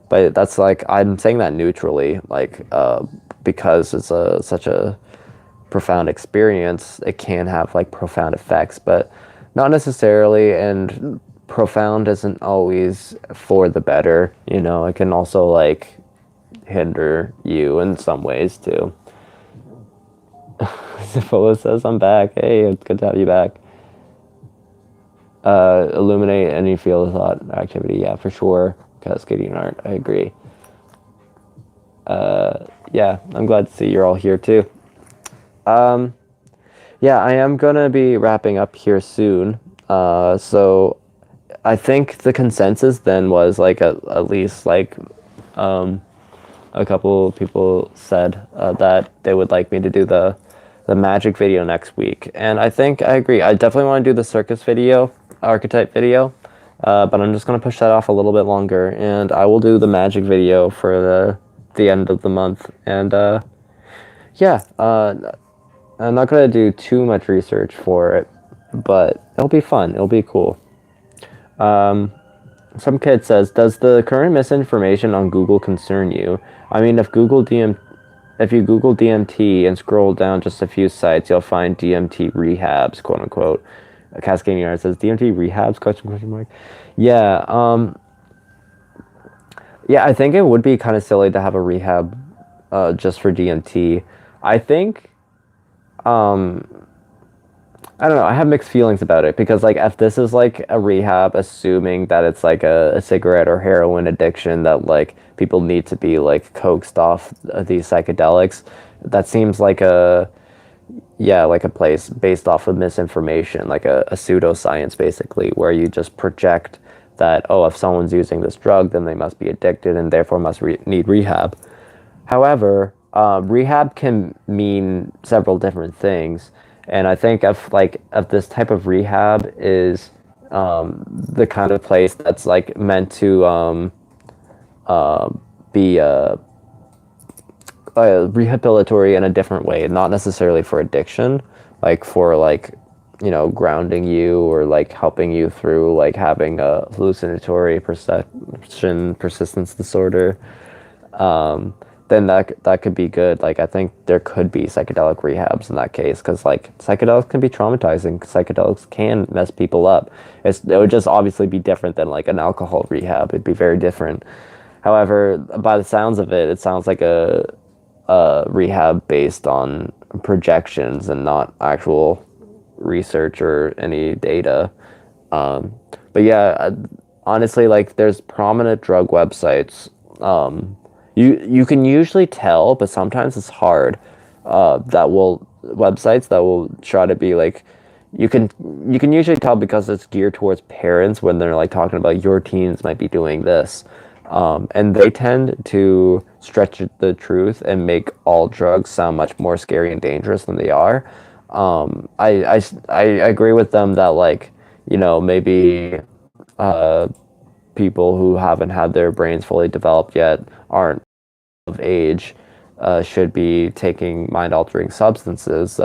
But that's like, I'm saying that neutrally, like, because it's such a profound experience, it can have like profound effects, but not necessarily, and profound isn't always for the better, you know. It can also like hinder you in some ways too. Zifola says, I'm back. Hey, it's good to have you back. Illuminate any field of thought activity. Yeah, for sure. Cascading art. I agree. Yeah, I'm glad to see you're all here too. Yeah, I am gonna be wrapping up here soon. So I think the consensus then was like at least like a couple people said that they would like me to do the magic video next week, and I think I agree. I definitely want to do the circus video, archetype video, But I'm just gonna push that off a little bit longer, and I will do the magic video for the end of the month. And yeah, I'm not gonna do too much research for it, but it'll be fun. It'll be cool. Some kid says, "Does the current misinformation on Google concern you? I mean, if you Google DMT and scroll down just a few sites, you'll find DMT rehabs, quote unquote." Cascading Yard says, "DMT rehabs?" Question mark. Yeah. Yeah. I think it would be kind of silly to have a rehab, just for DMT. I think. I don't know. I have mixed feelings about it because, like, if this is like a rehab, assuming that it's like a cigarette or heroin addiction that like people need to be like coaxed off these psychedelics, that seems like like a place based off of misinformation, like a pseudoscience basically, where you just project that, oh, if someone's using this drug, then they must be addicted and therefore must need rehab. However, rehab can mean several different things, and I think if this type of rehab is the kind of place that's like meant to be rehabilitatory in a different way, not necessarily for addiction, like for like grounding you or like helping you through like having a hallucinatory perception persistence disorder. Then that could be good. Like I think there could be psychedelic rehabs in that case because like psychedelics can be traumatizing. Psychedelics can mess people up. It would just obviously be different than like an alcohol rehab. It'd be very different. However, by the sounds of it, it sounds like a rehab based on projections and not actual research or any data. But yeah, honestly, like there's prominent drug websites. You can usually tell, but sometimes it's hard. Websites that will try to be like you can usually tell because it's geared towards parents when they're like talking about your teens might be doing this, and they tend to stretch the truth and make all drugs sound much more scary and dangerous than they are. I agree with them that like maybe people who haven't had their brains fully developed yet aren't of age should be taking mind-altering substances.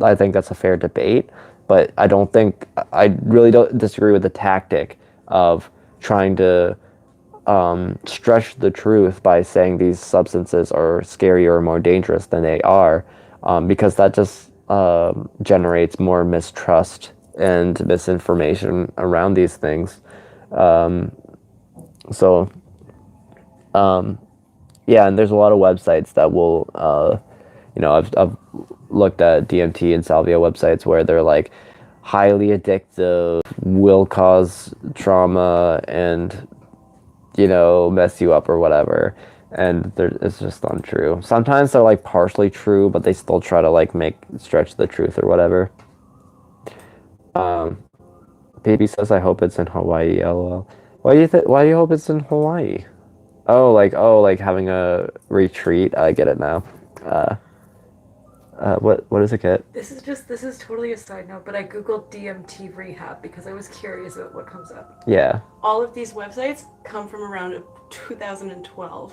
I think that's a fair debate, but I really don't disagree with the tactic of trying to stretch the truth by saying these substances are scarier or more dangerous than they are, because that just generates more mistrust and misinformation around these things. So yeah, and there's a lot of websites that will, I've looked at DMT and Salvia websites where they're like highly addictive, will cause trauma, and mess you up or whatever. And it's just untrue. Sometimes they're like partially true, but they still try to like stretch the truth or whatever. Baby says, "I hope it's in Hawaii." LOL. Why do you hope it's in Hawaii? Oh, like having a retreat. I get it now. What is it, Kit? This is totally a side note, but I googled DMT rehab because I was curious about what comes up. Yeah. All of these websites come from around 2012,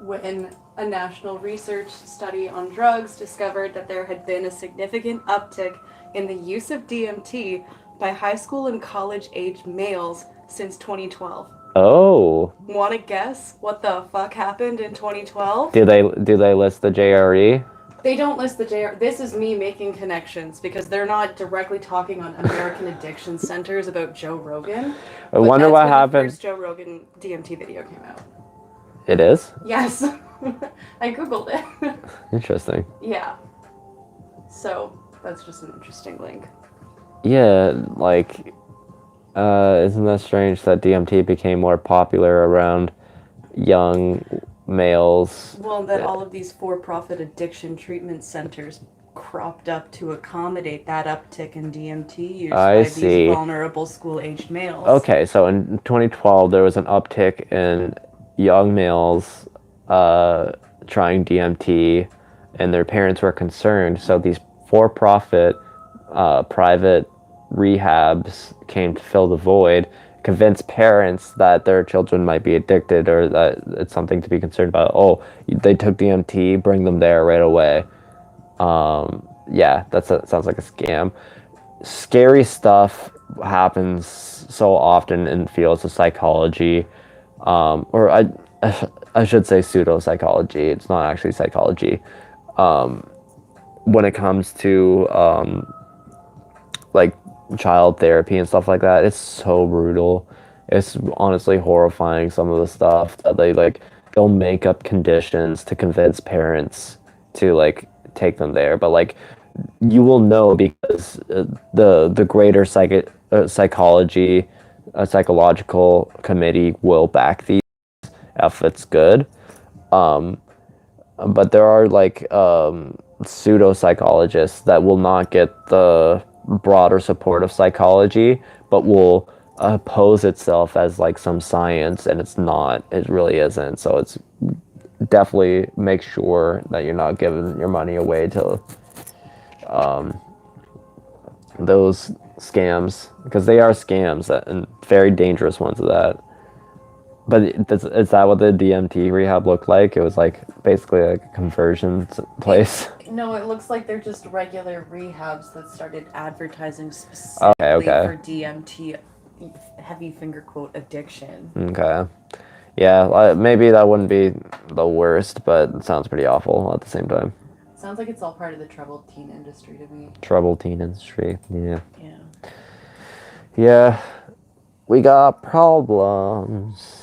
when a national research study on drugs discovered that there had been a significant uptick in the use of DMT by high school and college age males since 2012. Oh. Want to guess what the fuck happened in 2012? Do they list the JRE? They don't list the JR. This is me making connections because they're not directly talking on American Addiction Centers about Joe Rogan. I wonder what happened. The first Joe Rogan DMT video came out. It is? Yes. I googled it. Interesting. Yeah. So that's just an interesting link. Yeah, like, isn't that strange that DMT became more popular around young males? Well, that all of these for-profit addiction treatment centers cropped up to accommodate that uptick in DMT use by these vulnerable school-aged males. Okay, so in 2012 there was an uptick in young males trying DMT, and their parents were concerned. So these for-profit private rehabs came to fill the void, convince parents that their children might be addicted or that it's something to be concerned about. Oh, they took DMT, bring them there right away. Yeah, sounds like a scam. Scary stuff happens so often in fields of psychology, or I should say pseudo psychology. It's not actually psychology. When it comes to like child therapy and stuff like that, it's so brutal. It's honestly horrifying, some of the stuff that they'll make up conditions to convince parents to like take them there, but like you will know because the greater psychology psychological committee will back these if it's good. But there are like pseudo psychologists that will not get the broader support of psychology, but will oppose itself as like some science, and it's not. It really isn't. So it's definitely make sure that you're not giving your money away to those scams, because they are scams and very dangerous ones of that. But is that what the DMT rehab looked like? It was like basically like a conversion place. No, it looks like they're just regular rehabs that started advertising Okay. for DMT, heavy finger quote, addiction. Okay. Yeah, maybe that wouldn't be the worst, but it sounds pretty awful at the same time. Sounds like it's all part of the troubled teen industry to me. Troubled teen industry, yeah. Yeah. Yeah, we got problems.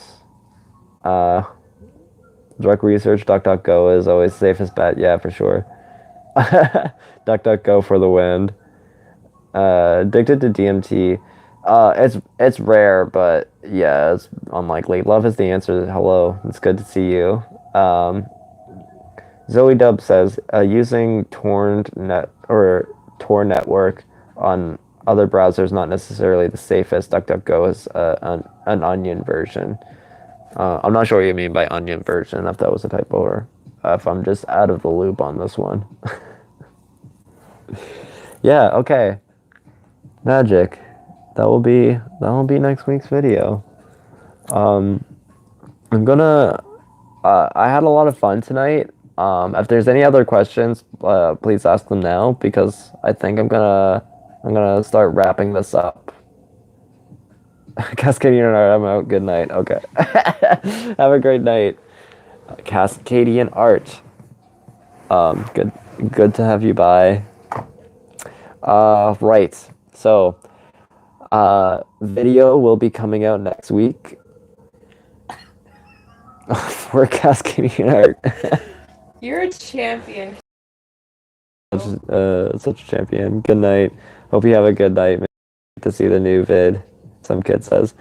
Drug research, DuckDuckGo is always safest bet, yeah, for sure. DuckDuckGo for the win. Addicted to DMT. It's rare, but yeah, it's unlikely. Love is the answer. Hello, it's good to see you. Zoe Dub says using Tor network on other browsers not necessarily the safest. DuckDuckGo is an onion version. I'm not sure what you mean by onion version, if that was a typo or if I'm just out of the loop on this one. Yeah, okay. Magic. That will be next week's video. I'm gonna I had a lot of fun tonight. If there's any other questions, please ask them now, because I think I'm gonna start wrapping this up. Cascadian Art, I'm out. Good night. Okay. Have a great night. Cascadian Art. Good to have you by. Right. So, video will be coming out next week for Cascadian Art. You're a champion. Such a champion. Good night. Hope you have a good night. Man. To see the new vid. Some kid says.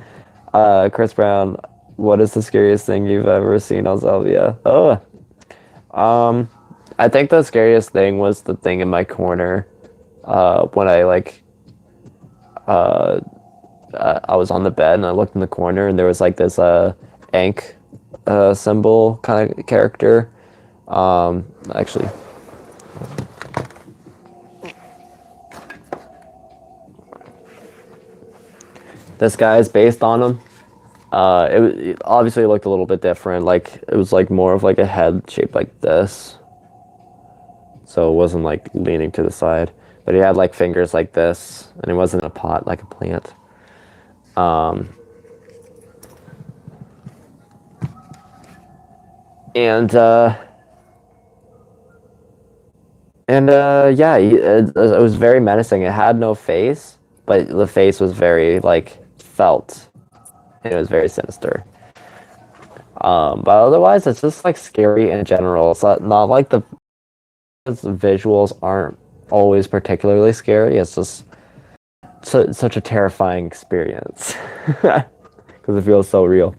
Chris Brown, what is the scariest thing you've ever seen on Zelvia? Oh. I think the scariest thing was the thing in my corner. When I I was on the bed and I looked in the corner and there was like this Ankh symbol kind of character. Actually. This guy is based on him. It obviously looked a little bit different. Like it was like more of like a head shaped like this. So it wasn't like leaning to the side. But he had like fingers like this, and it wasn't a pot like a plant. Yeah, it was very menacing. It had no face, but the face was very like felt. And it was very sinister. But otherwise, it's just like scary in general. It's not like the visuals aren't always particularly scary. It's just such a terrifying experience because it feels so real.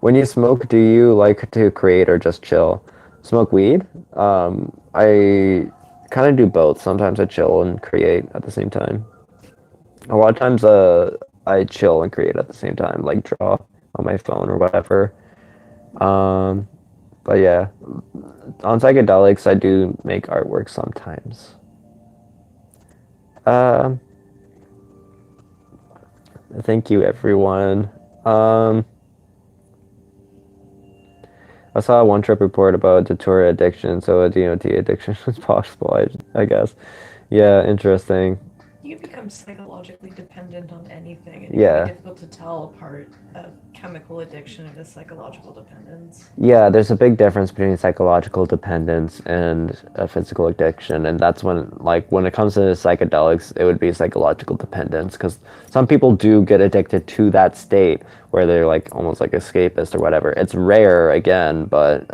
When you smoke, do you like to create or just chill? Smoke weed? I kind of do both. Sometimes I chill and create at the same time. A lot of times I chill and create at the same time, like draw on my phone or whatever. But yeah, on psychedelics, I do make artwork sometimes. Um, thank you, everyone. Um, I saw one trip report about Datura addiction, so a DMT addiction is possible, I guess. Yeah, interesting. You become psychologically dependent on anything, and it can be Yeah. difficult to tell apart a chemical addiction and a psychological dependence. Yeah, there's a big difference between psychological dependence and a physical addiction, and that's when, like, when it comes to psychedelics, it would be psychological dependence, because some people do get addicted to that state where they're like almost like escapist or whatever. It's rare again, but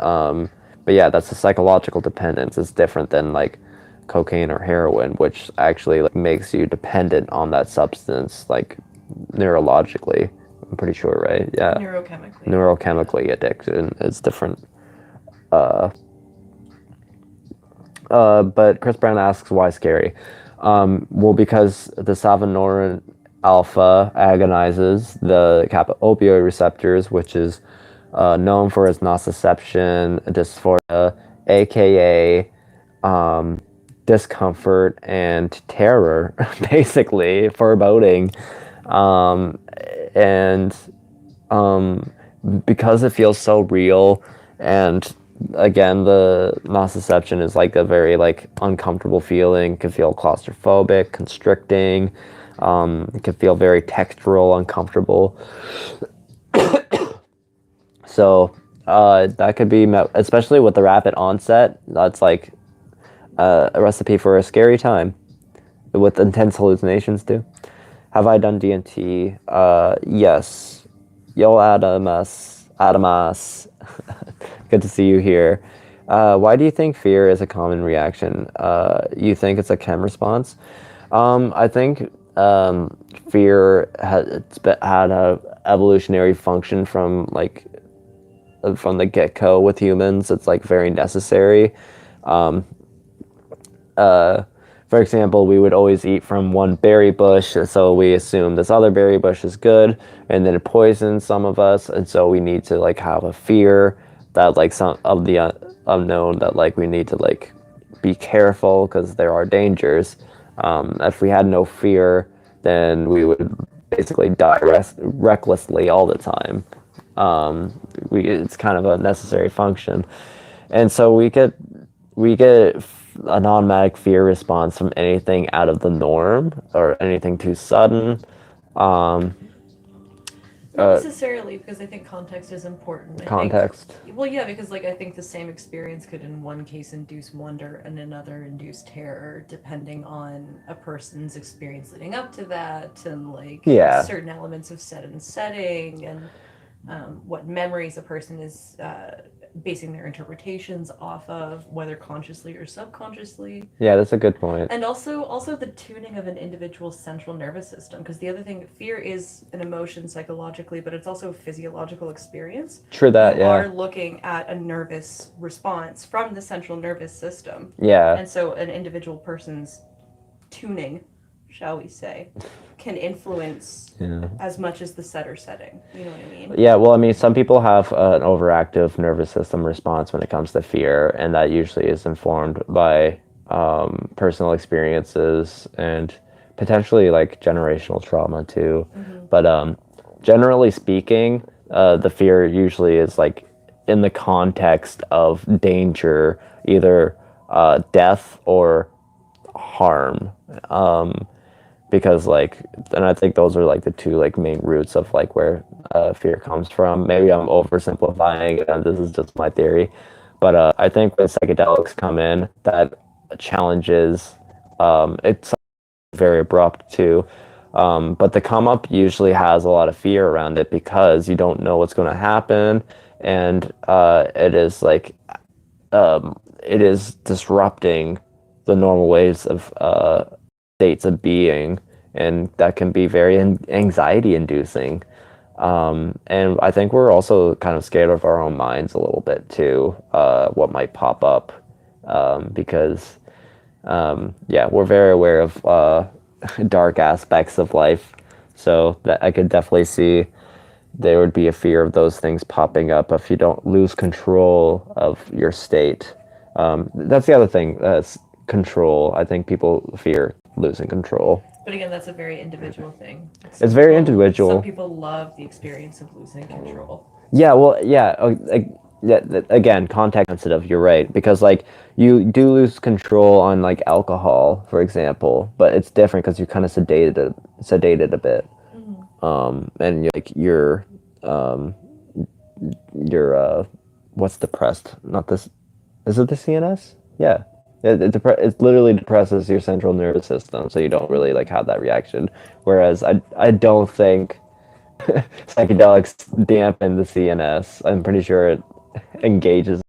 yeah, that's a psychological dependence. It's different than like cocaine or heroin, which actually like makes you dependent on that substance, like neurologically. I'm pretty sure, right? Yeah. Neurochemically. Neurochemically addicted is different. But Chris Brown asks why scary. Well, because the Savinorin alpha agonizes the kappa opioid receptors, which is known for its nociception dysphoria, aka discomfort and terror, basically foreboding, um, and because it feels so real, and again the nociception is like a very like uncomfortable feeling. It can feel claustrophobic, constricting. It can feel very textural, uncomfortable. So that could be met, especially with the rapid onset. That's like a recipe for a scary time with intense hallucinations too. Have I done DMT? Yes. Yo, Adamas. Good to see you here. Why do you think fear is a common reaction? You think it's a chem response? I think fear had a evolutionary function from like from the get go with humans. It's like very necessary. For example, we would always eat from one berry bush, so we assume this other berry bush is good, and then it poisons some of us, and so we need to like have a fear that like some of the unknown, that like we need to like be careful because there are dangers. If we had no fear, then we would basically die recklessly all the time. It's kind of a necessary function, and so we get an automatic fear response from anything out of the norm or anything too sudden. Not necessarily, because I think context is important. Context. Well, yeah, because like I think the same experience could in one case induce wonder and another induce terror, depending on a person's experience leading up to that, and like Yeah. certain elements of set and setting, and what memories a person is basing their interpretations off of, whether consciously or subconsciously. Yeah, that's a good point. And also the tuning of an individual's central nervous system, because the other thing, fear is an emotion psychologically, but it's also a physiological experience. True that, you yeah. are looking at a nervous response from the central nervous system. Yeah. And so an individual person's tuning, shall we say, can influence as much as the set or setting. You know what I mean? Yeah, well, I mean, some people have an overactive nervous system response when it comes to fear, and that usually is informed by personal experiences and potentially like generational trauma too. Mm-hmm. But generally speaking, the fear usually is like in the context of danger, either death or harm. Because like, and I think those are like the two like main roots of like where fear comes from. Maybe I'm oversimplifying it, and this is just my theory, but I think when psychedelics come in, that challenges. It's very abrupt too, but the come up usually has a lot of fear around it because you don't know what's going to happen, and it is like it is disrupting the normal ways of states of being, and that can be very anxiety inducing. And I think we're also kind of scared of our own minds a little bit too, what might pop up, because yeah, we're very aware of dark aspects of life, so that I could definitely see there would be a fear of those things popping up if you don't lose control of your state. That's the other thing. That's control. I think people fear losing control. But again, that's a very individual thing. It's very individual. Some people love the experience of losing control. Yeah, well, yeah, yeah. Again, context sensitive. You're right, because like you do lose control on like alcohol, for example, but it's different because you kind of sedated a bit, and like um, what's depressed? Not this. Is it the CNS? Yeah. It literally depresses your central nervous system, so you don't really like have that reaction. Whereas I don't think psychedelics dampen the CNS. I'm pretty sure it engages,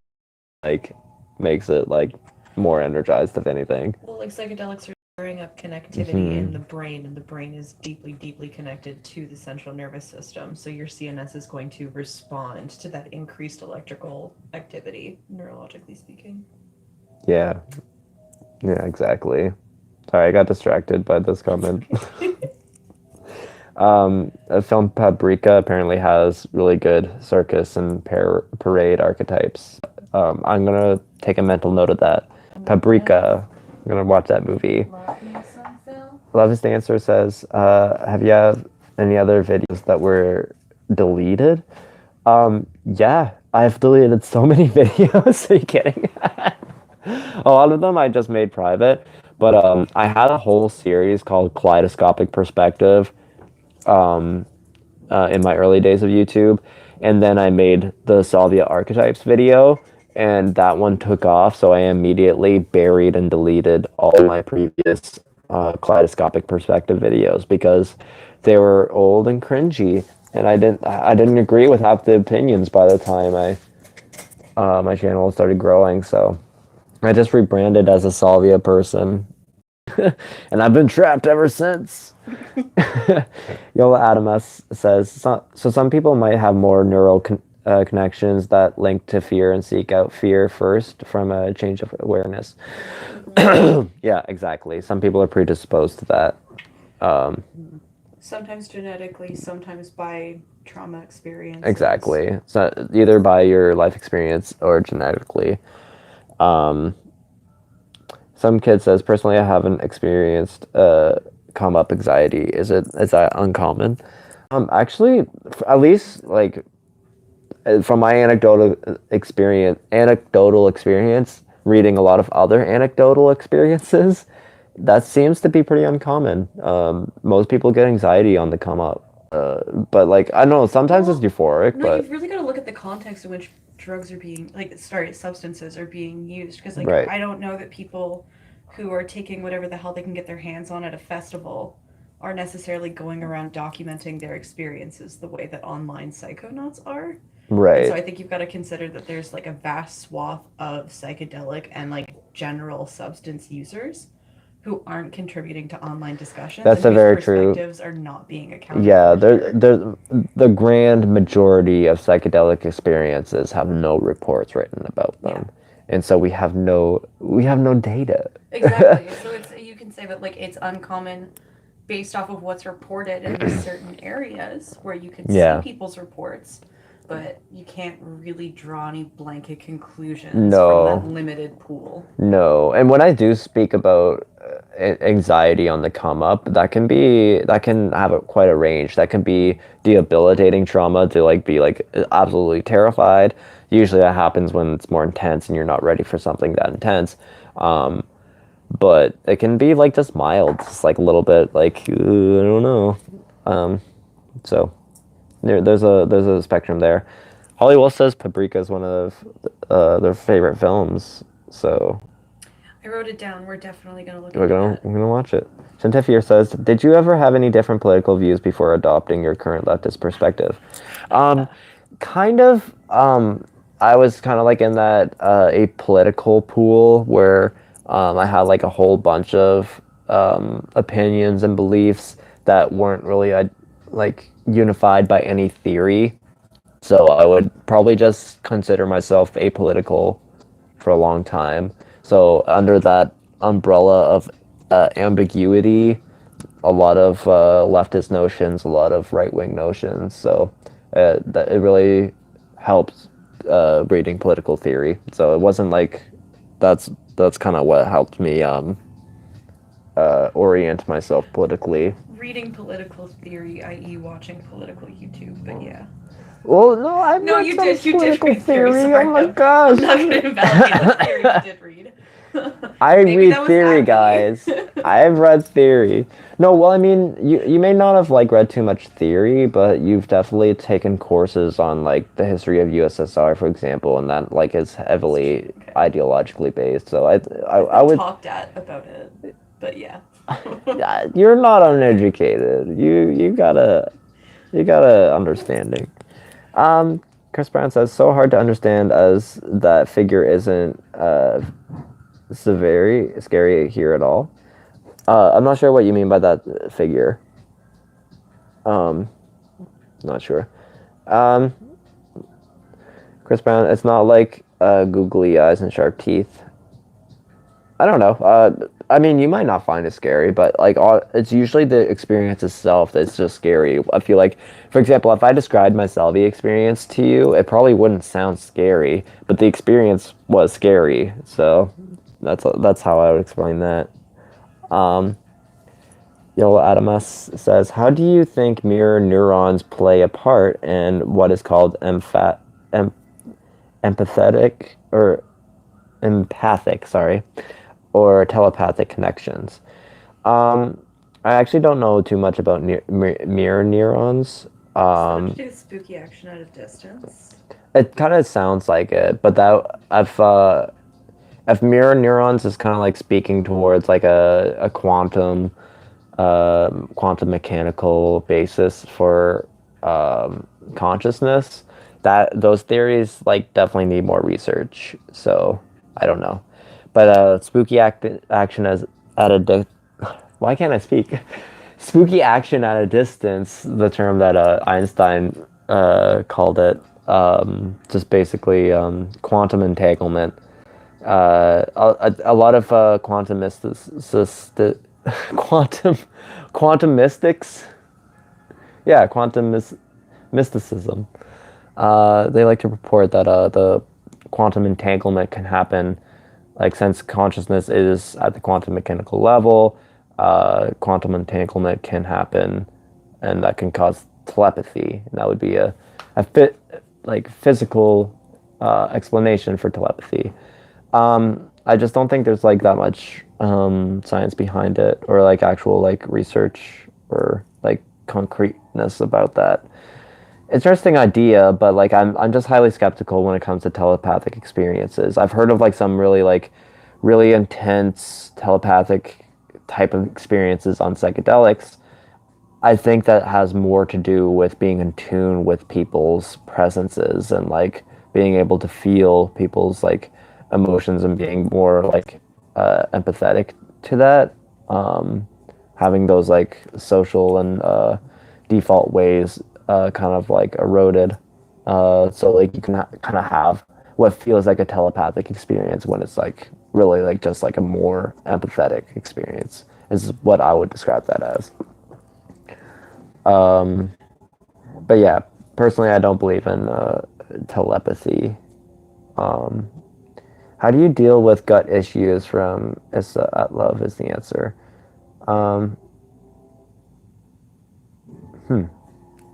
like, makes it like more energized, if anything. Well, like psychedelics are stirring up connectivity in the brain, and the brain is deeply, deeply connected to the central nervous system. So your CNS is going to respond to that increased electrical activity, neurologically speaking. Yeah. Yeah, exactly. Sorry, I got distracted by this comment. The film Paprika apparently has really good circus and parade archetypes. I'm gonna take a mental note of that. Paprika. I'm gonna watch that movie. Love is the answer says, have you had any other videos that were deleted? Yeah, I've deleted so many videos. Are you kidding? A lot of them I just made private, but I had a whole series called Kaleidoscopic Perspective in my early days of YouTube, and then I made the Salvia Archetypes video, and that one took off, so I immediately buried and deleted all my previous Kaleidoscopic Perspective videos because they were old and cringy, and I didn't agree with half the opinions by the time my channel started growing, so I just rebranded as a Salvia person. And I've been trapped ever since. Yola Adam S says, so some people might have more neural connections that link to fear and seek out fear first from a change of awareness. Yeah, exactly. Some people are predisposed to that. Sometimes genetically, sometimes by trauma experience. Exactly. So either by your life experience or genetically. Some kid says, personally, I haven't experienced come up anxiety. Is that uncommon? Actually, at least like from my anecdotal experience, reading a lot of other anecdotal experiences, that seems to be pretty uncommon. Most people get anxiety on the come up. But like I don't know, sometimes it's euphoric. No, but you've really got to look at the context in which drugs are being substances are being used, because like right. I don't know that people who are taking whatever the hell they can get their hands on at a festival are necessarily going around documenting their experiences the way that online psychonauts are. Right. And so I think you've got to consider that there's like a vast swath of psychedelic and like general substance users who aren't contributing to online discussions. That's and a very true. Perspectives are not being accounted Yeah, for. the grand majority of psychedelic experiences have no reports written about them, and so we have no data. Exactly. So you can say that like it's uncommon based off of what's reported in certain areas where you can see people's reports, but you can't really draw any blanket conclusions from that limited pool. No, and when I do speak about anxiety on the come up, that can have quite a range. That can be debilitating trauma to like be like absolutely terrified. Usually that happens when it's more intense and you're not ready for something that intense. But it can be like just mild, just like a little bit like I don't know. So there's a spectrum there. Holly Wolf says Paprika is one of their favorite films. So I wrote it down. We're definitely gonna look at it. We're gonna watch it. Shantifier says, "Did you ever have any different political views before adopting your current leftist perspective?" Kind of. I was kind of like in that apolitical pool where I had like a whole bunch of opinions and beliefs that weren't really like unified by any theory. So I would probably just consider myself apolitical for a long time. So under that umbrella of ambiguity, a lot of leftist notions, a lot of right-wing notions. So that it really helped reading political theory. So it wasn't like that's kind of what helped me orient myself politically. Reading political theory, i.e., watching political YouTube, but yeah. Well, no, I've No, read you some did. You did political read theory. theory. Oh Sorry, my I'm gosh. not going to invalidate the theory you did read. I Maybe read that was theory, Abby. guys. I've read theory. No, well, I mean, you may not have like read too much theory, but you've definitely taken courses on like the history of USSR, for example, and that like is heavily Okay. ideologically based. So I I've been would. talked at about it, but yeah. You're not uneducated. You got a understanding. Chris Brown says so hard to understand as that figure isn't scary here at all. I'm not sure what you mean by that figure. Um, Not sure. Um, Chris Brown, it's not like googly eyes and sharp teeth. I don't know. I mean, you might not find it scary, but like, it's usually the experience itself that's just scary. I feel like, for example, if I described my Salvi experience to you, it probably wouldn't sound scary, but the experience was scary. So that's how I would explain that. Um, Yola Adamas says, "How do you think mirror neurons play a part in what is called em- empathetic or empathic, sorry, or telepathic connections?" Um, I actually don't know too much about mirror neurons. Something to do with spooky action at a distance. It kind of sounds like it, but that if mirror neurons is kind of like speaking towards like a quantum mechanical basis for consciousness, that those theories like definitely need more research. So I don't know, but spooky action as at a why can't I speak? Spooky action at a distance, the term that Einstein called it, just basically quantum entanglement. A lot of quantum quantum quantum mystics, yeah, mysticism. They like to report that the quantum entanglement can happen, like since consciousness is at the quantum mechanical level, quantum entanglement can happen, and that can cause telepathy. And that would be a like physical explanation for telepathy. I just don't think there's like that much science behind it, or like actual like research or like concreteness about that. Interesting idea, but like I'm just highly skeptical when it comes to telepathic experiences. I've heard of like some really intense telepathic type of experiences on psychedelics. I think that has more to do with being in tune with people's presences and like being able to feel people's like emotions and being more like empathetic to that. Having those like social and default ways kind of like eroded. So like you can kind of have what feels like a telepathic experience when it's like really like just like a more empathetic experience is what I would describe that as. But yeah, personally, I don't believe in telepathy. Um, how do you deal with gut issues from Issa at Love is the answer. Um, hmm.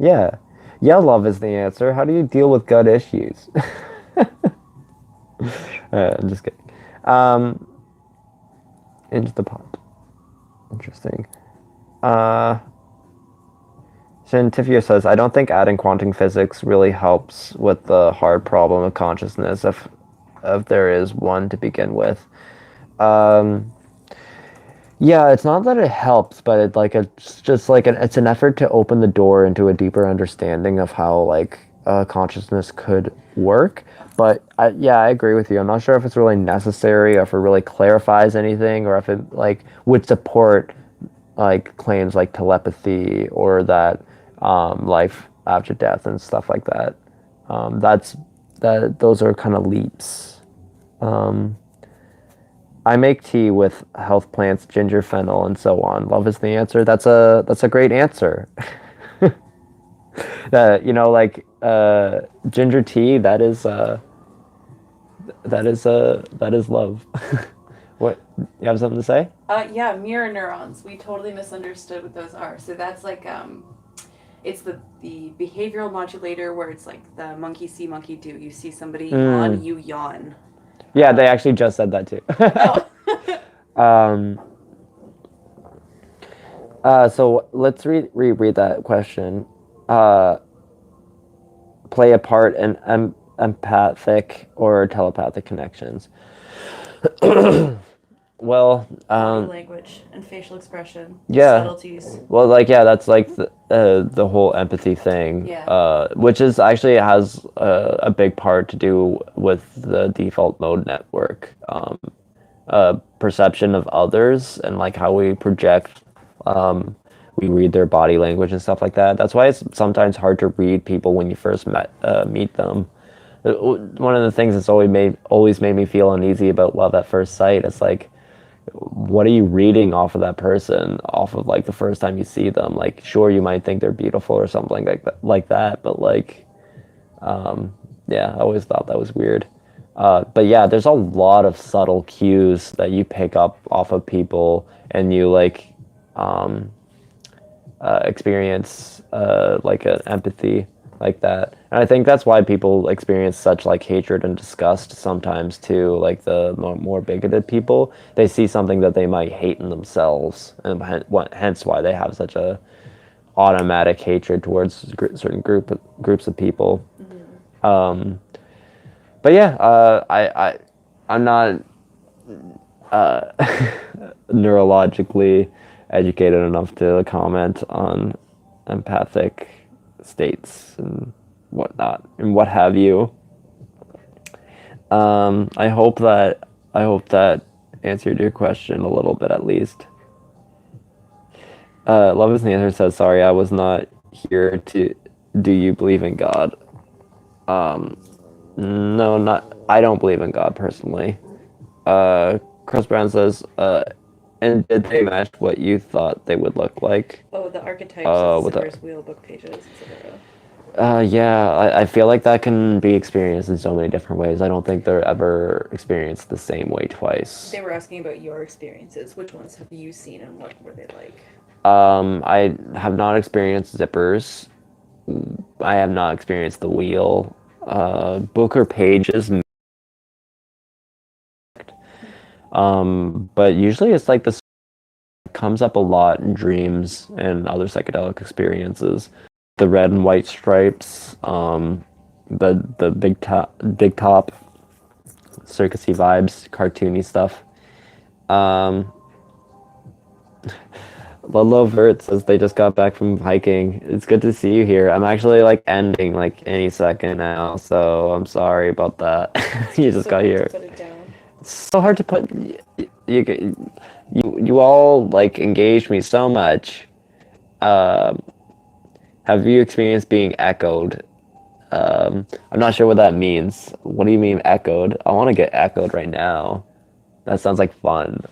Yeah. Yeah, love is the answer. How do you deal with gut issues? I'm just kidding. Um, into the pot. Interesting. Uh, Scientifio says, I don't think adding quantum physics really helps with the hard problem of consciousness if there is one to begin with. Um, yeah, it's not that it helps, but it's just like it's an effort to open the door into a deeper understanding of how like consciousness could work. But yeah, I agree with you. I'm not sure if it's really necessary or if it really clarifies anything or if it like would support like claims like telepathy or that life after death and stuff like that. That's that. Those are kind of leaps. Um, I make tea with health plants, ginger, fennel, and so on. Love is the answer. That's a great answer. Like ginger tea. That is love. What You have something to say? Yeah, mirror neurons. We totally misunderstood what those are. So that's like it's the behavioral modulator where it's like the monkey see, monkey do. You see somebody yawn, Mm. you yawn. Yeah, they actually just said that too. Oh. um, so let's reread that question. Uh, play a part in empathic or telepathic connections. Well, Body language and facial expression, the yeah. subtleties. Well, like, yeah, that's like the whole empathy thing, Yeah. which is actually has a big part to do with the default mode network, perception of others and like how we project, we read their body language and stuff like that. That's why it's sometimes hard to read people when you first meet them. One of the things that's always made me feel uneasy about love at first sight is like, what are you reading off of that person off of like the first time you see them? Like, sure, you might think they're beautiful or something like that, but like, yeah, I always thought that was weird. But yeah, there's a lot of subtle cues that you pick up off of people, and you like, um, experience like an empathy like that. And I think that's why people experience such like hatred and disgust sometimes too. Like the more bigoted people, they see something that they might hate in themselves, and hence why they have such a automatic hatred towards certain groups of people. But yeah, I'm not neurologically educated enough to comment on empathic states and whatnot and what have you. I hope that answered your question a little bit at least. Love is the answer says, sorry, I was not here to. Do you believe in God? No, not. I don't believe in God personally. Chris Brown says, and did they match what you thought they would look like? Oh, the archetypes of With Zipper's wheel book pages, etc. Yeah, I feel like that can be experienced in so many different ways. I don't think they're ever experienced the same way twice. They were asking about your experiences. Which ones have you seen and what were they like? I have not experienced zippers. I have not experienced the wheel. Booker pages. But usually it's like this comes up a lot in dreams and other psychedelic experiences. The red and white stripes, the big top, circusy vibes, cartoony stuff. Um, Ludlow Vert says they just got back from hiking. It's good to see you here. I'm actually like ending like any second now, so I'm sorry about that. You just got here. Put it down. It's so hard to put. You all like engaged me so much. Um, have you experienced being echoed? I'm not sure what that means. What do you mean echoed? I want to get echoed right now. That sounds like fun.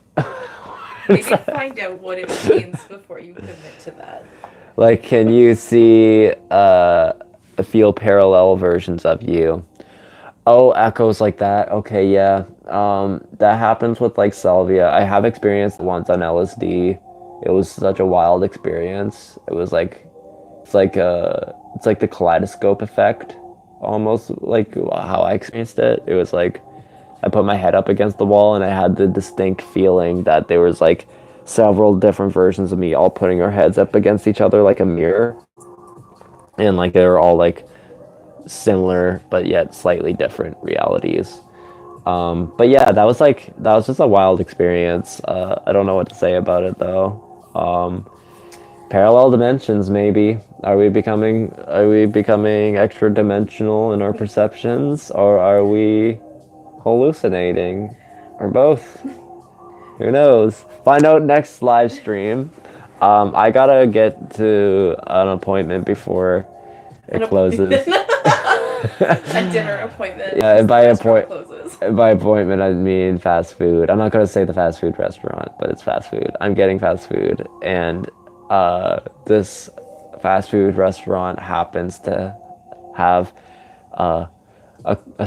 Maybe find out what it means before you commit to that. Like, can you see feel parallel versions of you? Oh, echoes like that. Okay, yeah. That happens with like salvia. I have experienced once on LSD. It was such a wild experience. It was like it's like the kaleidoscope effect, almost like how I experienced it. It was like I put my head up against the wall and I had the distinct feeling that there was like several different versions of me all putting our heads up against each other like a mirror. And like they were all like similar but yet slightly different realities. But yeah, that was just a wild experience. I don't know what to say about it though. Parallel dimensions, maybe. Are we becoming extra dimensional in our perceptions, or are we hallucinating, or both? Who knows? Find out next live stream. I gotta get to an appointment before it closes. A dinner appointment. Yeah, and Closes. by appointment I mean fast food. I'm not gonna say the fast food restaurant, but it's fast food. I'm getting fast food, and this fast food restaurant happens to have a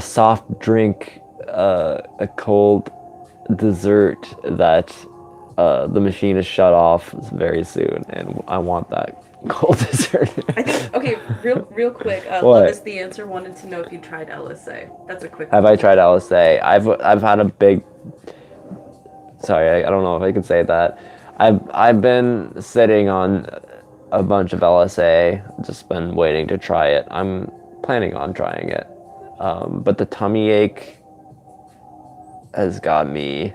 soft drink, a cold dessert that the machine is shut off very soon, and I want that cold dessert. I think, okay, real quick, What? Love is the Answer wanted to know if you tried LSA. That's a quick Have one. I tried LSA? I've had a big. Sorry, I don't know if I could say that. I've been sitting on a bunch of LSA, just been waiting to try it. I'm planning on trying it, but the tummy ache has got me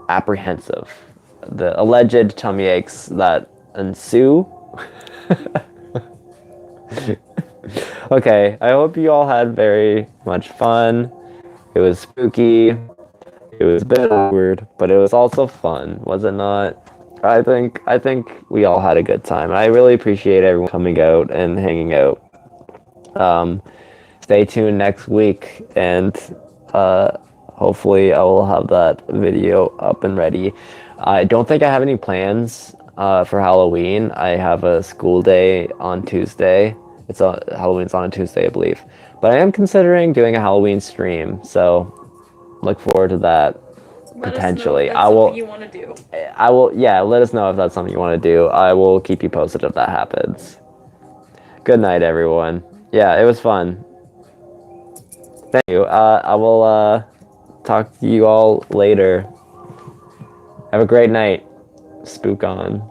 apprehensive. The alleged tummy aches that ensue. Okay, I hope you all had very much fun. It was spooky. It was a bit awkward, but it was also fun, was it not? I think we all had a good time. I really appreciate everyone coming out and hanging out. Stay tuned next week, and hopefully I will have that video up and ready. I don't think I have any plans for Halloween. I have a school day on Tuesday. Halloween's on a Tuesday, I believe. But I am considering doing a Halloween stream, so look forward to that. Let Potentially. us know if that's something you want to do. Yeah, let us know if that's something you want to do. I will keep you posted if that happens. Good night, everyone. Yeah, it was fun. Thank you. I will talk to you all later. Have a great night. Spook on.